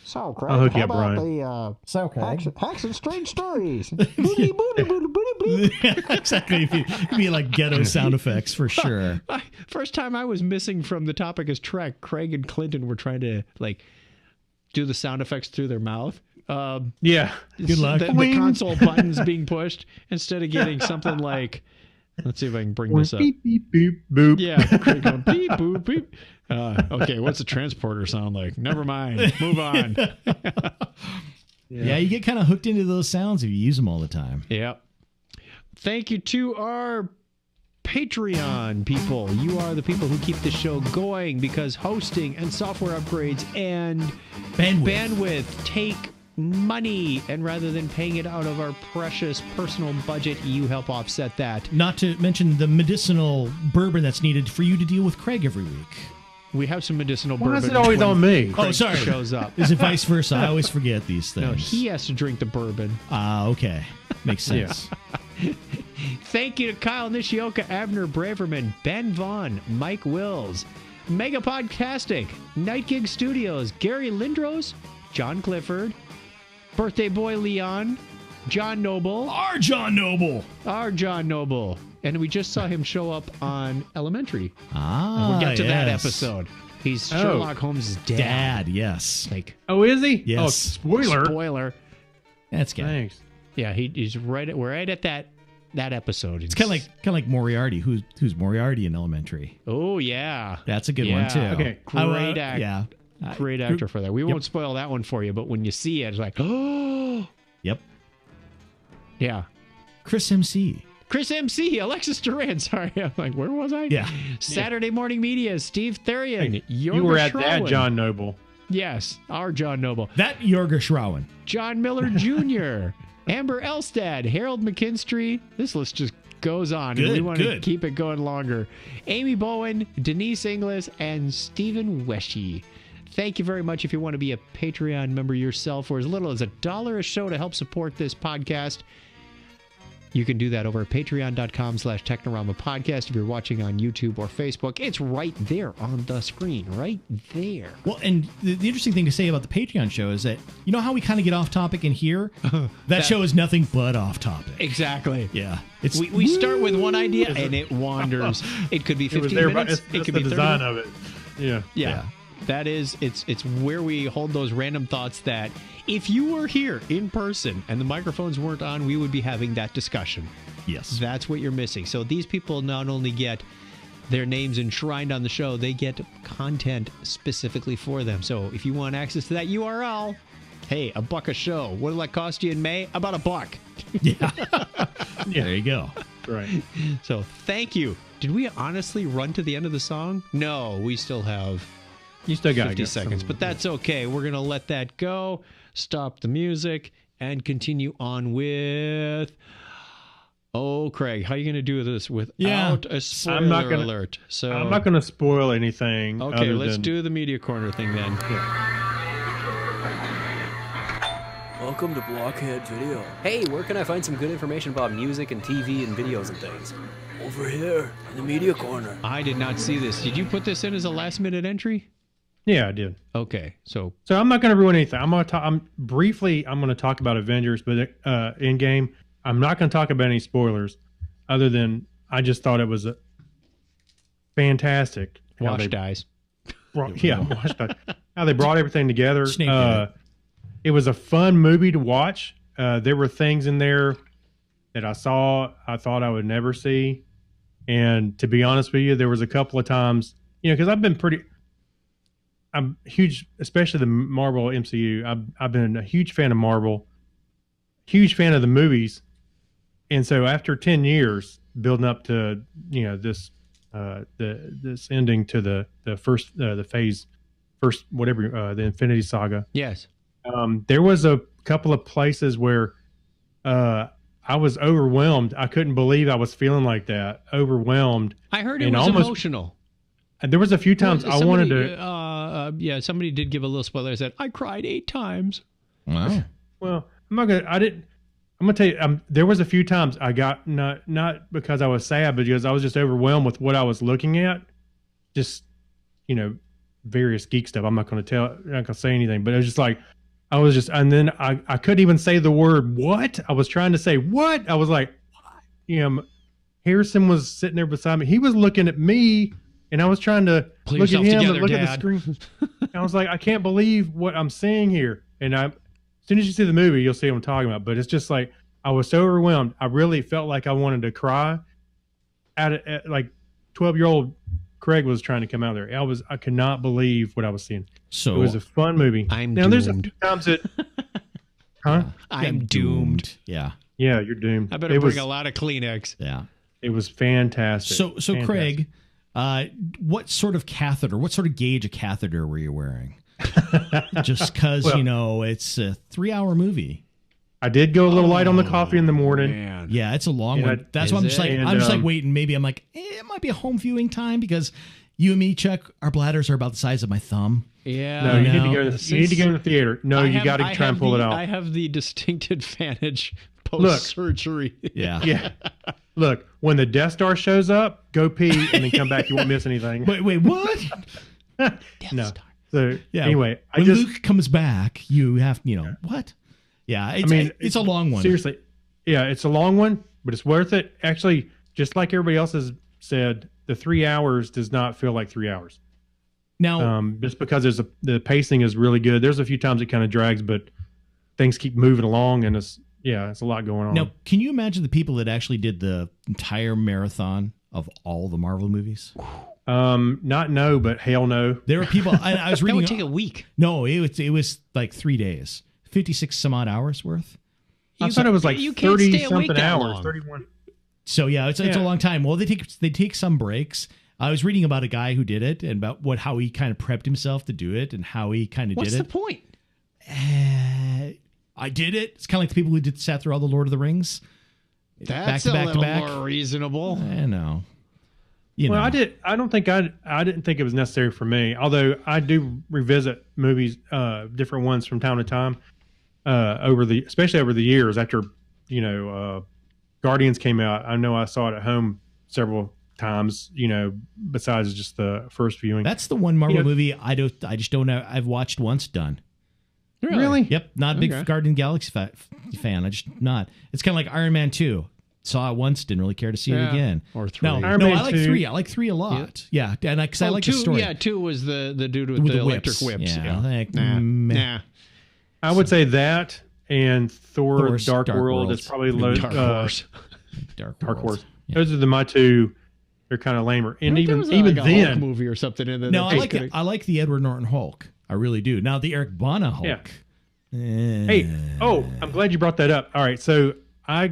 Speaker 9: So, Craig,
Speaker 3: I'll hook you
Speaker 9: how
Speaker 3: up,
Speaker 9: about
Speaker 3: Brian.
Speaker 9: the hacks and strange stories? Booty, booty, booty, booty, booty.
Speaker 1: Exactly. It'd be like ghetto sound effects for sure.
Speaker 2: First time I was missing from the topic is track. Craig and Clinton were trying to do the sound effects through their mouth.
Speaker 3: Yeah.
Speaker 1: Good luck.
Speaker 2: The console buttons being pushed instead of getting something like, let's see if I can bring this up.
Speaker 3: Beep, beep, beep, boop.
Speaker 2: Yeah, Craig going beep, boop, beep. Okay, what's a transporter sound like? Never mind. Move on.
Speaker 1: Yeah, you get kind of hooked into those sounds if you use them all the time.
Speaker 2: Yep. Thank you to our Patreon people. You are the people who keep the show going because hosting and software upgrades and bandwidth take money, and rather than paying it out of our precious personal budget, you help offset that.
Speaker 1: Not to mention the medicinal bourbon that's needed for you to deal with Craig every week.
Speaker 2: We have some medicinal
Speaker 3: Why
Speaker 2: bourbon.
Speaker 3: is it always
Speaker 2: when
Speaker 3: on me?
Speaker 1: Oh, sorry.
Speaker 2: shows up.
Speaker 1: Is it vice versa? I always forget these things.
Speaker 2: No, he has to drink the bourbon.
Speaker 1: Okay. Makes sense.
Speaker 2: Thank you to Kyle Nishioka, Abner Braverman, Ben Vaughn, Mike Wills, Mega Podcastic, Night Gig Studios, Gary Lindros, John Clifford, Birthday Boy Leon, John Noble.
Speaker 1: Our John Noble.
Speaker 2: And we just saw him show up on Elementary.
Speaker 1: Ah,
Speaker 2: We'll get to that
Speaker 1: yes.
Speaker 2: episode. He's Sherlock Holmes'
Speaker 1: Dad, yes.
Speaker 3: Oh, is he?
Speaker 1: Yes.
Speaker 3: Oh, spoiler.
Speaker 2: Spoiler.
Speaker 1: That's good.
Speaker 3: Thanks.
Speaker 2: Yeah, he's right. We're right at that episode.
Speaker 1: It's kind of like Moriarty. Who's Moriarty in Elementary?
Speaker 2: Oh yeah,
Speaker 1: That's a good one too.
Speaker 3: Okay.
Speaker 2: Great act.
Speaker 1: Yeah.
Speaker 2: Great actor for that. We won't spoil that one for you, but when you see it, it's like, oh,
Speaker 1: Yep.
Speaker 2: yeah.
Speaker 1: Chris MC.
Speaker 2: Chris MC, Alexis Duran. Sorry, I'm like, where was I?
Speaker 1: Yeah.
Speaker 2: Saturday Morning Media, Steve Therian.
Speaker 3: You were at that, John Noble.
Speaker 2: Yes, our John Noble.
Speaker 1: That Jorger Schrauen.
Speaker 2: John Miller Jr., Amber Elstad, Harold McKinstry. This list just goes on, and we
Speaker 1: Good,
Speaker 2: want to
Speaker 1: good.
Speaker 2: keep it going longer. Amy Bowen, Denise Inglis, and Stephen Weshy. Thank you very much. If you want to be a Patreon member yourself for as little as $1 a show to help support this podcast, you can do that over at patreon.com/Technorama Podcast. If you're watching on YouTube or Facebook, it's right there on the screen, right there.
Speaker 1: Well, and the interesting thing to say about the Patreon show is that, you know how we kind of get off topic in here? That show is nothing but off topic.
Speaker 2: Exactly.
Speaker 1: Yeah. It's
Speaker 2: We start with one idea and it wanders. It could be 15 minutes. It
Speaker 3: That's
Speaker 2: could
Speaker 3: the
Speaker 2: be 30
Speaker 3: design
Speaker 2: minutes.
Speaker 3: of it. Yeah.
Speaker 2: Yeah. That is, it's where we hold those random thoughts that if you were here in person and the microphones weren't on, we would be having that discussion.
Speaker 1: Yes.
Speaker 2: That's what you're missing. So these people not only get their names enshrined on the show, they get content specifically for them. So if you want access to that URL, hey, $1 a show. What will that cost you in May? About $1.
Speaker 1: Yeah. There you go.
Speaker 3: Right.
Speaker 2: So thank you. Did we honestly run to the end of the song? No, we still have
Speaker 3: You still got
Speaker 2: 50 seconds, but that's okay. We're going to let that go, stop the music, and continue on with... Oh, Craig, how are you going to do this without a spoiler alert? So
Speaker 3: I'm not going to spoil anything.
Speaker 2: Okay, let's do the media corner thing then.
Speaker 10: Welcome to Blockhead Video. Hey, where can I find some good information about music and TV and videos and things? Over here, in the media corner.
Speaker 2: I did not see this. Did you put this in as a last-minute entry?
Speaker 3: Yeah, I did.
Speaker 2: Okay, so
Speaker 3: I'm not going to ruin anything. I'm going to talk. I'm going to talk about Avengers, but in game, I'm not going to talk about any spoilers, other than I just thought it was a fantastic.
Speaker 2: Wash dies.
Speaker 3: Wash dies. How they brought everything together. It was a fun movie to watch. There were things in there that I thought I would never see, and to be honest with you, there was a couple of times, because I'm huge, especially the Marvel MCU. I've been a huge fan of Marvel, huge fan of the movies, and so after 10 years building up to this this ending to the first the phase first whatever the Infinity Saga.
Speaker 2: Yes,
Speaker 3: there was a couple of places where I was overwhelmed. I couldn't believe I was feeling like that, overwhelmed.
Speaker 2: I heard it was emotional.
Speaker 3: There was a few times I wanted to.
Speaker 2: Somebody did give a little spoiler. I said I cried 8 times.
Speaker 1: Wow.
Speaker 3: Well, I'm gonna tell you. There was a few times I got not because I was sad, but because I was just overwhelmed with what I was looking at. Just various geek stuff. I'm not gonna say anything, but it was just like and then I couldn't even say the word what. I was trying to say what. I was like, Harrison was sitting there beside me. He was looking at me. And I was trying to look at him and look at the screen. And I was like, I can't believe what I'm seeing here. And as soon as you see the movie, you'll see what I'm talking about. But it's just like, I was so overwhelmed. I really felt like I wanted to cry. At like 12-year-old Craig was trying to come out there. I could not believe what I was seeing. So it was a fun movie. There's a few times that,
Speaker 2: I'm doomed.
Speaker 1: Yeah.
Speaker 3: Yeah, you're doomed.
Speaker 2: I better bring a lot of Kleenex.
Speaker 1: Yeah.
Speaker 3: It was fantastic.
Speaker 1: So
Speaker 3: fantastic.
Speaker 1: Craig, what sort of gauge of catheter were you wearing? Just because, it's a 3-hour movie.
Speaker 3: I did go a little light on the coffee in the morning.
Speaker 2: Man.
Speaker 1: Yeah, it's a long one. That's why I'm just like waiting. Maybe I'm like, it might be a home viewing time because you and me, Chuck, our bladders are about the size of my thumb.
Speaker 2: Yeah.
Speaker 3: No, you need to go to the theater. No, you got to try and pull it out.
Speaker 2: I have the distinct advantage post-surgery.
Speaker 1: Yeah.
Speaker 3: Yeah. Look, when the Death Star shows up, go pee and then come back. You won't miss anything.
Speaker 1: Wait, what?
Speaker 3: No. So anyway,
Speaker 1: when Luke comes back, you have what? Yeah, it's a long one.
Speaker 3: Seriously, yeah, it's a long one, but it's worth it. Actually, just like everybody else has said, the 3 hours does not feel like 3 hours.
Speaker 1: Now,
Speaker 3: just because the pacing is really good. There's a few times it kind of drags, but things keep moving along, and it's a lot going on.
Speaker 1: Now, can you imagine the people that actually did the entire marathon of all the Marvel movies?
Speaker 3: But hell no.
Speaker 1: There were people. I was reading.
Speaker 2: That would take a week.
Speaker 1: No, it was like 3 days, 56 some odd hours worth.
Speaker 3: I thought it was like 30 something hours, 31.
Speaker 1: So it's a long time. Well, they take some breaks. I was reading about a guy who did it and about how he kind of prepped himself to do it and how he kind of did it.
Speaker 2: What's the point?
Speaker 1: I did it. It's kind of like the people who sat through all the Lord of the Rings.
Speaker 2: That's a little more reasonable.
Speaker 1: I know.
Speaker 3: I didn't think it was necessary for me. Although I do revisit movies, different ones from time to time, especially over the years after Guardians came out. I know I saw it at home several times. Besides just the first viewing.
Speaker 1: That's the one Marvel movie I just don't know. I've watched once done.
Speaker 3: Really?
Speaker 1: Yep. Not a big Guardian Galaxy fan. I just not. It's kind of like Iron Man 2. Saw it once, didn't really care to see it again.
Speaker 2: Or 3.
Speaker 1: No, I like 3. I like 3 a lot. Yeah, and because I like the story.
Speaker 2: Yeah, 2 was the dude with the electric whips.
Speaker 1: Nah.
Speaker 3: I would say that and Thor's Dark World is probably
Speaker 2: Dark Horse.
Speaker 1: Dark Horse.
Speaker 3: Those are my two they're kind of lamer. And
Speaker 2: There was
Speaker 3: even
Speaker 2: like a Hulk
Speaker 3: then,
Speaker 2: movie or something in there.
Speaker 1: No,
Speaker 2: that
Speaker 1: I
Speaker 2: just
Speaker 1: like
Speaker 2: could've-
Speaker 1: I like the Edward Norton Hulk. I really do. Now the Eric Bana Hulk.
Speaker 3: Yeah. Hey, I'm glad you brought that up. All right, so I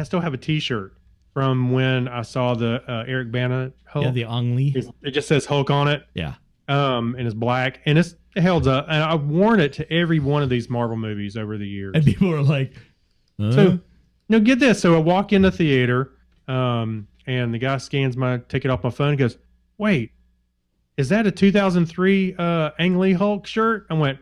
Speaker 3: still have a T-shirt from when I saw the Eric Bana Hulk.
Speaker 1: Yeah, the Ang Lee.
Speaker 3: It just says Hulk on it.
Speaker 1: Yeah.
Speaker 3: And it's black, and it held up. And I've worn it to every one of these Marvel movies over the years.
Speaker 1: And people are like,
Speaker 3: So, get this. So I walk in the theater, and the guy scans my ticket off my phone and goes, "Wait, is that a 2003 Ang Lee Hulk shirt?" I went,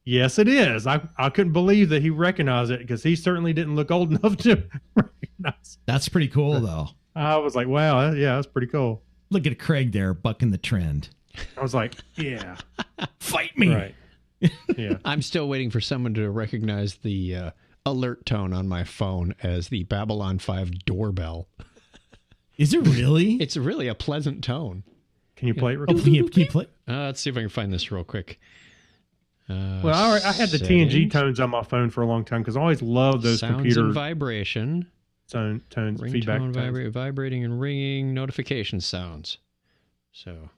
Speaker 3: "Yes, it is." I couldn't believe that he recognized it because he certainly didn't look old enough to recognize.
Speaker 1: That's pretty cool, though.
Speaker 3: I was like, "Wow, yeah, that's pretty cool."
Speaker 1: Look at Craig there, bucking the trend.
Speaker 3: I was like, "Yeah,
Speaker 1: fight me!"
Speaker 3: Right? Yeah.
Speaker 2: I'm still waiting for someone to recognize the alert tone on my phone as the Babylon 5 doorbell.
Speaker 1: Is it really?
Speaker 2: It's really a pleasant tone.
Speaker 3: Can you play it?
Speaker 1: Oh, can you play?
Speaker 2: Let's see if I can find this real quick.
Speaker 3: Well, I had the TNG tones on my phone for a long time because I always loved those
Speaker 2: Sounds
Speaker 3: computer
Speaker 2: and vibration.
Speaker 3: tones,
Speaker 2: Ringtone,
Speaker 3: feedback tones.
Speaker 2: vibrating and ringing notification sounds. So,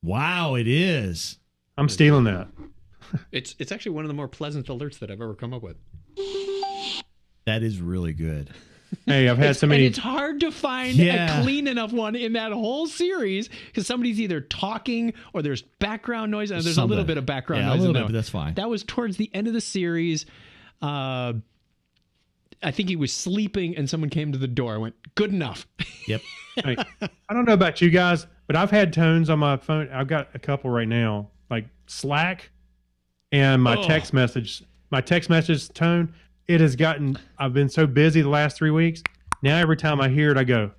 Speaker 1: wow, it is.
Speaker 3: I'm stealing that.
Speaker 2: it's actually one of the more pleasant alerts that I've ever come up with.
Speaker 1: That is really good.
Speaker 3: Hey, I've had so many.
Speaker 2: And it's hard to find
Speaker 1: Yeah.
Speaker 2: a clean enough one in that whole series because somebody's either talking or there's background noise. And there's a little bit of background
Speaker 1: Yeah,
Speaker 2: noise.
Speaker 1: a little
Speaker 2: in
Speaker 1: bit,
Speaker 2: that
Speaker 1: but
Speaker 2: one.
Speaker 1: that's fine.
Speaker 2: That was towards the end of the series. I think he was sleeping and someone came to the door. I went, good enough.
Speaker 1: Yep.
Speaker 3: Hey, I don't know about you guys, but I've had tones on my phone. I've got a couple right now, like Slack and my text message tone. It has gotten. I've been so busy the last 3 weeks. Now every time I hear it, I go.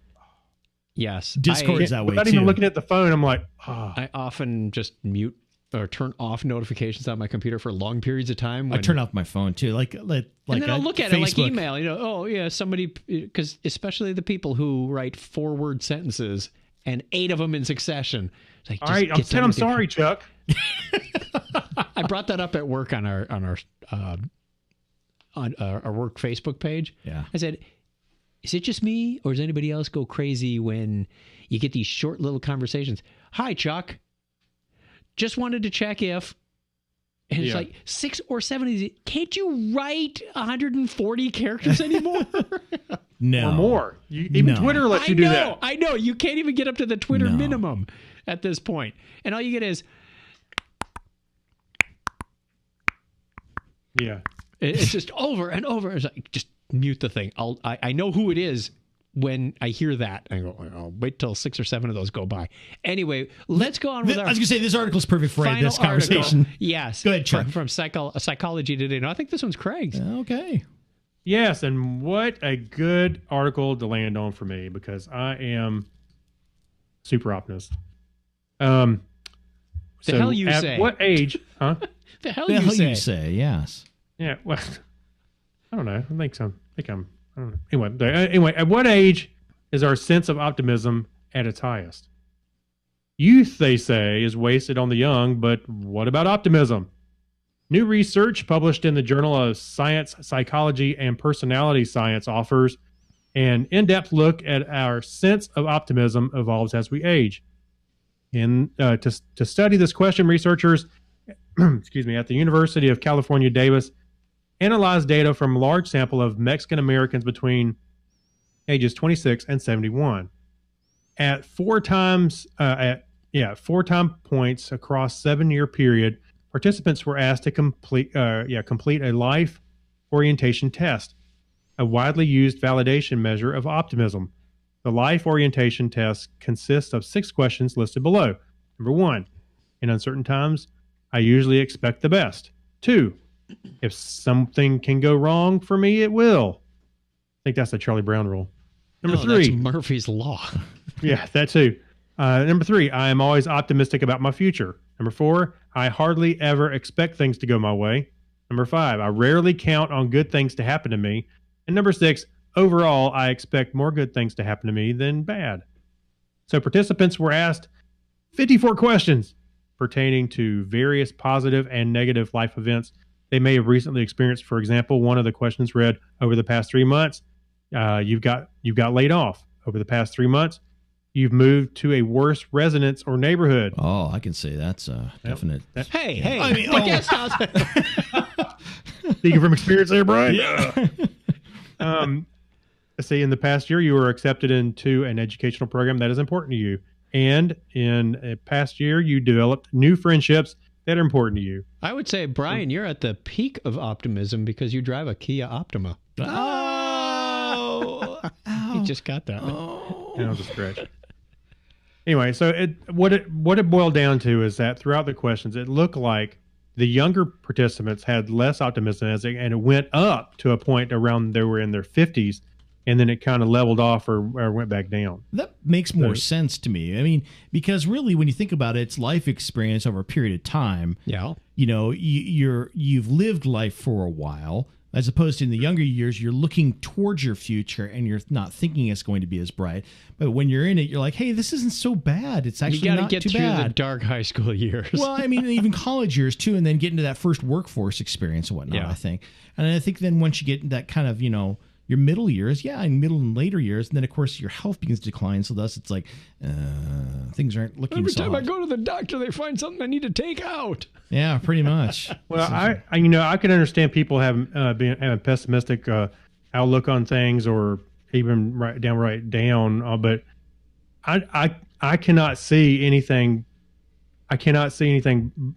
Speaker 2: Yes.
Speaker 1: Discord's that way
Speaker 3: Without
Speaker 1: too.
Speaker 3: even looking at the phone, I'm like, oh.
Speaker 2: I often just mute or turn off notifications on my computer for long periods of time.
Speaker 1: I turn off my phone too, like
Speaker 2: and then I'll look at it like
Speaker 1: Facebook.
Speaker 2: email. Oh yeah, somebody, because especially the people who write 4-word sentences and 8 of them in succession. It's like,
Speaker 3: All right, I'm sorry, Chuck.
Speaker 2: I brought that up at work on our work Facebook page.
Speaker 1: Yeah.
Speaker 2: I said, is it just me or does anybody else go crazy when you get these short little conversations? Hi, Chuck. Just wanted to check if. And it's like 6 or 7 of these. Can't you write 140 characters anymore?
Speaker 1: No.
Speaker 3: Or more. Even Twitter lets you do that.
Speaker 2: I know. You can't even get up to the Twitter minimum at this point. And all you get is.
Speaker 3: Yeah.
Speaker 2: It's just over and over. It's like, just mute the thing. I know who it is when I hear that. I go, I'll wait till 6 or 7 of those go by. Anyway, let's go on with our.
Speaker 1: I was going to say this article is perfect for
Speaker 2: final
Speaker 1: this conversation.
Speaker 2: article. Yes.
Speaker 1: Go ahead, Chuck.
Speaker 2: From Psychology Today. No, I think this one's Craig's.
Speaker 1: Okay.
Speaker 3: Yes, and what a good article to land on for me because I am super optimist.
Speaker 2: The hell you
Speaker 3: at
Speaker 2: say?
Speaker 3: What age? Huh?
Speaker 2: The hell
Speaker 1: The
Speaker 2: you
Speaker 1: hell
Speaker 2: say?
Speaker 1: you say? Yes.
Speaker 3: Yeah. Well, I don't know. I don't know. Anyway, at what age is our sense of optimism at its highest? Youth, they say, is wasted on the young, but what about optimism? New research published in the Journal of Science, Psychology, and Personality Science offers an in-depth look at our sense of optimism evolves as we age. To study this question, researchers at the University of California, Davis, analyzed data from a large sample of Mexican Americans between ages 26 and 71. At 4 time points across 7-year period, participants were asked to complete a life orientation test, a widely used validation measure of optimism. The life orientation test consists of 6 questions listed below. Number 1, in uncertain times, I usually expect the best. 2, if something can go wrong for me, it will. I think that's the Charlie Brown rule. Number 3.
Speaker 2: That's Murphy's Law.
Speaker 3: Yeah, that too. Number 3, I am always optimistic about my future. Number 4, I hardly ever expect things to go my way. Number 5, I rarely count on good things to happen to me. And number 6, overall, I expect more good things to happen to me than bad. So participants were asked 54 questions pertaining to various positive and negative life events they may have recently experienced. For example, one of the questions read, over the past 3 months, You've got laid off over the past 3 months. You've moved to a worse residence or neighborhood.
Speaker 1: Oh, I can say that's definite.
Speaker 2: Hey.
Speaker 1: I mean,
Speaker 3: Speaking from experience there, Brian. Yeah. Let's see, in the past year, you were accepted into an educational program that is important to you. And in a past year, you developed new friendships that are important to you.
Speaker 2: I would say, Brian, you're at the peak of optimism because you drive a Kia Optima.
Speaker 1: Oh,
Speaker 2: You just got that.
Speaker 3: That was a stretch. Anyway, so what it boiled down to is that throughout the questions, it looked like the younger participants had less optimism, and it went up to a point around they were in their 50s, and then it kind of leveled off or went back down.
Speaker 1: that makes more sense to me. I mean, because really, when you think about it, it's life experience over a period of time.
Speaker 2: Yeah.
Speaker 1: You know, you've lived life for a while, as opposed to in the younger years, you're looking towards your future and you're not thinking it's going to be as bright. But when you're in it, you're like, hey, this isn't so bad. It's actually not too bad.
Speaker 2: You got to get through the dark high school years.
Speaker 1: Well, I mean, even college years too, and then get into that first workforce experience and whatnot,
Speaker 2: Yeah.
Speaker 1: I think. And I think then once you get in that kind of, your middle years, and middle and later years, and then of course your health begins to decline. So thus it's like things aren't looking
Speaker 2: Every
Speaker 1: so
Speaker 2: time I
Speaker 1: hot.
Speaker 2: go to the doctor, they find something I need to take out.
Speaker 1: Yeah, pretty much.
Speaker 3: Well, I can understand people having a pessimistic outlook on things, or even downright down. But I cannot see anything. I cannot see anything.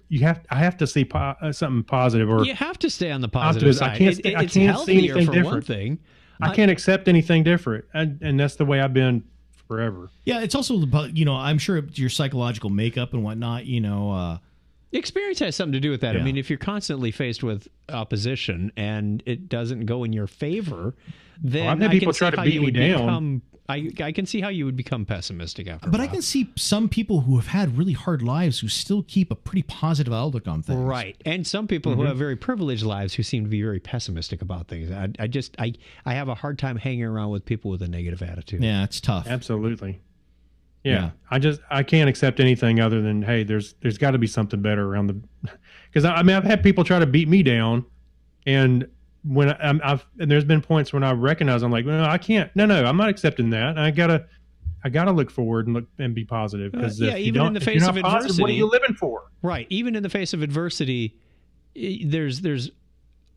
Speaker 3: I have to see something positive, or
Speaker 2: You have to stay on the positive side.
Speaker 3: I can't
Speaker 2: It's
Speaker 3: see
Speaker 2: healthier
Speaker 3: anything
Speaker 2: for
Speaker 3: different.
Speaker 2: one thing.
Speaker 3: I can't accept anything different, and that's the way I've been forever.
Speaker 1: Yeah, it's also about, I'm sure it's your psychological makeup and whatnot.
Speaker 2: Experience has something to do with that.
Speaker 1: Yeah.
Speaker 2: I mean, if you're constantly faced with opposition and it doesn't go in your favor, then
Speaker 3: I've had people try to beat me down.
Speaker 2: I can see how you would become pessimistic after a
Speaker 1: But
Speaker 2: while.
Speaker 1: I can see some people who have had really hard lives who still keep a pretty positive outlook on things.
Speaker 2: Right. And some people who have very privileged lives who seem to be very pessimistic about things. I have a hard time hanging around with people with a negative attitude.
Speaker 1: Yeah, it's tough.
Speaker 3: Absolutely. Yeah. I can't accept anything other than, hey, there's got to be something better around because I've had people try to beat me down, and when and there's been points when I recognize, I'm like, no, I can't. No, I'm not accepting that. I gotta look forward and be positive, because
Speaker 2: even in the face of adversity,
Speaker 3: what are you living for?
Speaker 2: Right. Even in the face of adversity, there's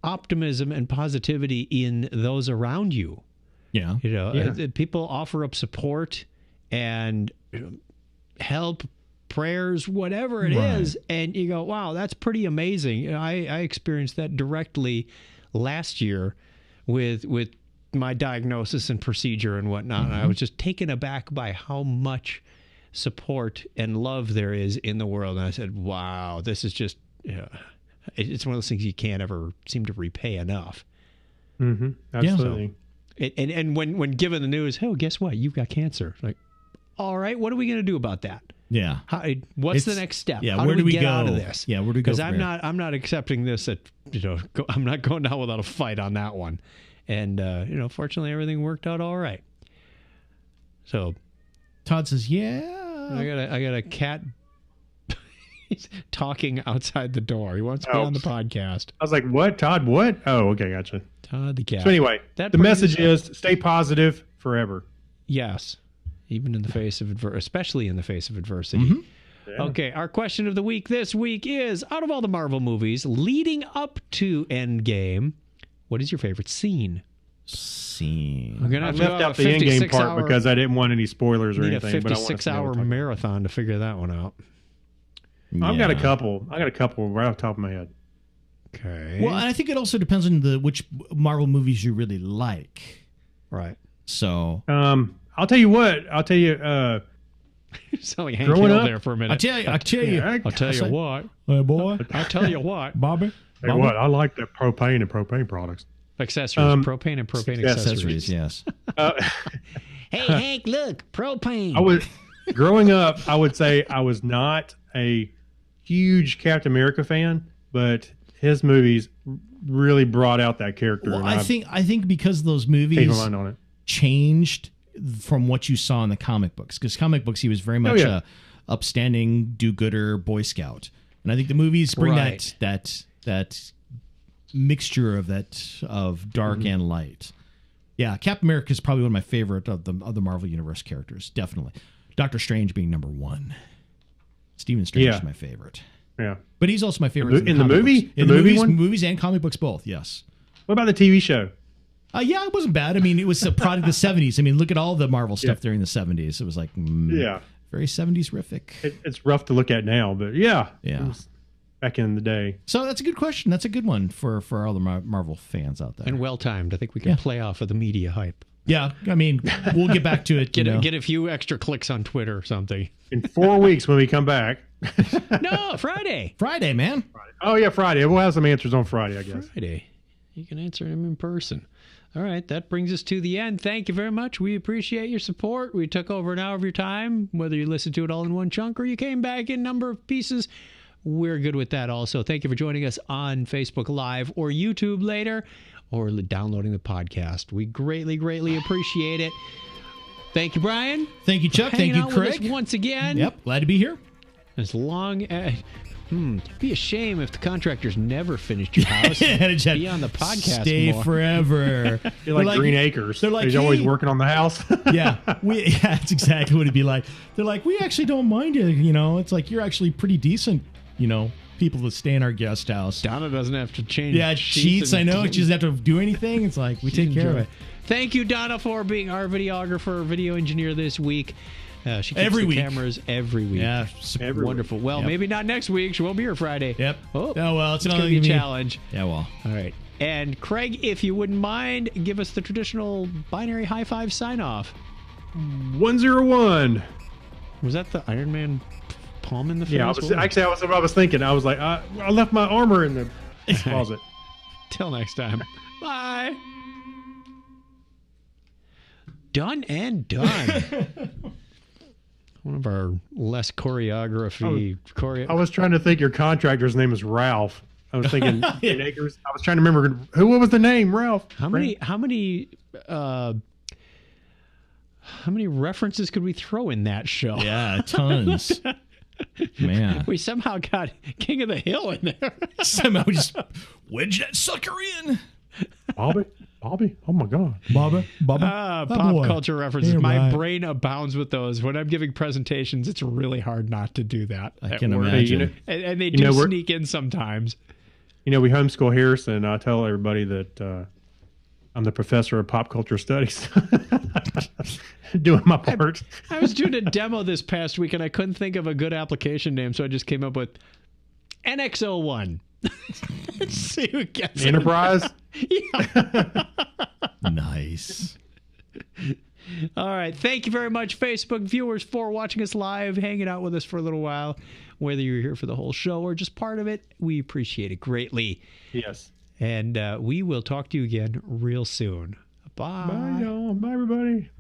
Speaker 2: optimism and positivity in those around you.
Speaker 1: Yeah.
Speaker 2: People offer up support and help, prayers, whatever it is, and you go, wow, that's pretty amazing. I experienced that directly last year with my diagnosis and procedure and whatnot. And I was just taken aback by how much support and love there is in the world. And I said, wow, this is just, it's one of those things you can't ever seem to repay enough.
Speaker 3: Mm-hmm. Absolutely.
Speaker 2: And when given the news, oh, guess what? You've got cancer. Like, all right, what are we going to do about that?
Speaker 1: Yeah.
Speaker 2: What's the next step?
Speaker 1: Yeah.
Speaker 2: How
Speaker 1: where
Speaker 2: do we get
Speaker 1: go
Speaker 2: out of this?
Speaker 1: Yeah. Where do we go?
Speaker 2: Because I'm not accepting this. I'm not going down without a fight on that one. And fortunately, everything worked out all right. So,
Speaker 1: Todd says, yeah.
Speaker 2: I got a cat talking outside the door. He wants to be on the podcast.
Speaker 3: I was like, what, Todd? What? Oh, okay, gotcha.
Speaker 2: Todd the cat.
Speaker 3: So anyway, the message is stay positive forever.
Speaker 2: Yes. Even in the face of especially in the face of adversity. Yeah. Okay, our question of the week this week is, out of all the Marvel movies leading up to Endgame, what is your favorite scene?
Speaker 1: I'm
Speaker 2: gonna have
Speaker 3: I left out the Endgame part because I didn't want any spoilers or anything.
Speaker 2: A 56-hour marathon to figure that one out.
Speaker 1: Yeah.
Speaker 3: I've got a couple. right off the top of my head.
Speaker 2: Okay.
Speaker 1: Well, and I think it also depends on which Marvel movies you really like.
Speaker 2: Right.
Speaker 1: So,
Speaker 3: I'll tell you what.
Speaker 2: You sound like Hank Hill there for a minute.
Speaker 1: I'll tell you
Speaker 2: what.
Speaker 1: Hey, boy.
Speaker 2: I'll tell you what.
Speaker 1: Bobby.
Speaker 3: Hey, what? I like that propane and propane products.
Speaker 2: Accessories. Propane and propane accessories.
Speaker 1: Yes.
Speaker 2: Hey, Hank, look. Propane.
Speaker 3: Growing up, I would say I was not a huge Captain America fan, but his movies really brought out that character.
Speaker 1: Well, I think because those movies changed from what you saw in the comic books, because comic books he was very much a upstanding do-gooder Boy Scout, and I think the movies bring that mixture of dark and light. Yeah, Captain America is probably one of my favorite of the Marvel Universe characters. Definitely. Doctor Strange being number 1. Stephen Strange is my favorite.
Speaker 3: Yeah.
Speaker 1: But he's also my favorite
Speaker 3: in the movie?
Speaker 1: Books. In the movie one? Movies and comic books both, yes.
Speaker 3: What about the TV show?
Speaker 1: Yeah, it wasn't bad. I mean, it was a product of the 70s. I mean, look at all the Marvel stuff during the 70s. It was like, very 70s-rific.
Speaker 3: It's rough to look at now, but yeah.
Speaker 1: Yeah.
Speaker 3: Back in the day.
Speaker 1: So that's a good question. That's a good one for all the Marvel fans out there.
Speaker 2: And well-timed. I think we can play off of the media hype.
Speaker 1: Yeah, I mean, we'll get back to it.
Speaker 2: Get a few extra clicks on Twitter or something.
Speaker 3: In 4 weeks when we come back.
Speaker 2: No, Friday.
Speaker 1: Friday, man.
Speaker 3: Friday. Oh, yeah, Friday. We'll have some answers on Friday, I guess.
Speaker 2: Friday. You can answer them in person. All right, that brings us to the end. Thank you very much. We appreciate your support. We took over an hour of your time, whether you listened to it all in one chunk or you came back in a number of pieces. We're good with that also. Thank you for joining us on Facebook Live or YouTube later, or downloading the podcast. We greatly, greatly appreciate it. Thank you, Brian.
Speaker 1: Thank you, Chuck. Thank you, Craig.
Speaker 2: With us once again.
Speaker 1: Yep, glad to be here.
Speaker 2: As long as... it'd be a shame if the contractors never finished your house. Be on the podcast
Speaker 1: Stay
Speaker 2: more.
Speaker 1: forever.
Speaker 3: You're like Green Acres.
Speaker 1: They're like,
Speaker 3: he's always working on the house.
Speaker 1: Yeah, that's exactly what it'd be like. They're like, we actually don't mind you. You know, it's like you're actually pretty decent. You know, people that stay in our guest house.
Speaker 2: Donna doesn't have to change.
Speaker 1: Yeah, sheets. I know. She doesn't have to do anything. It's like we take care of it.
Speaker 2: Thank you, Donna, for being our videographer, video engineer this week. She keeps
Speaker 1: every week.
Speaker 2: Cameras every week.
Speaker 1: Yeah,
Speaker 2: wonderful. Well, maybe not next week. She won't be here Friday.
Speaker 1: Yep.
Speaker 2: Oh,
Speaker 1: well, it's
Speaker 2: going to be a challenge.
Speaker 1: Yeah, well.
Speaker 2: All right. And Craig, if you wouldn't mind, give us the traditional binary high five sign off.
Speaker 3: 101.
Speaker 2: Was that the Iron Man palm in the face?
Speaker 3: Yeah, I was thinking. I was like, I left my armor in the closet.
Speaker 2: Till next time. Bye. Done and done. One of our less choreography.
Speaker 3: I was trying to think your contractor's name is Ralph. I was thinking Green Acres. I was trying to remember what was the name, Ralph.
Speaker 2: How many references could we throw in that show?
Speaker 1: Yeah, tons. Man.
Speaker 2: We somehow got King of the Hill in there.
Speaker 1: Somehow we just wedged that sucker in.
Speaker 3: Bobby, oh my God.
Speaker 1: Bobby.
Speaker 2: Pop culture references.
Speaker 1: Hey,
Speaker 2: my brain abounds with those. When I'm giving presentations, it's really hard not to do that.
Speaker 1: I can imagine.
Speaker 2: And they do sneak in sometimes.
Speaker 3: You know, we homeschool Harrison. I tell everybody that I'm the professor of pop culture studies. Doing my part.
Speaker 2: I was doing a demo this past week and I couldn't think of a good application name, so I just came up with NX01. See who gets it.
Speaker 3: Enterprise?
Speaker 2: Yeah.
Speaker 1: Nice.
Speaker 2: All right. Thank you very much, Facebook viewers, for watching us live, hanging out with us for a little while. Whether you're here for the whole show or just part of it, we appreciate it greatly.
Speaker 3: Yes.
Speaker 2: And we will talk to you again real soon. Bye.
Speaker 3: Bye, y'all. Bye, everybody.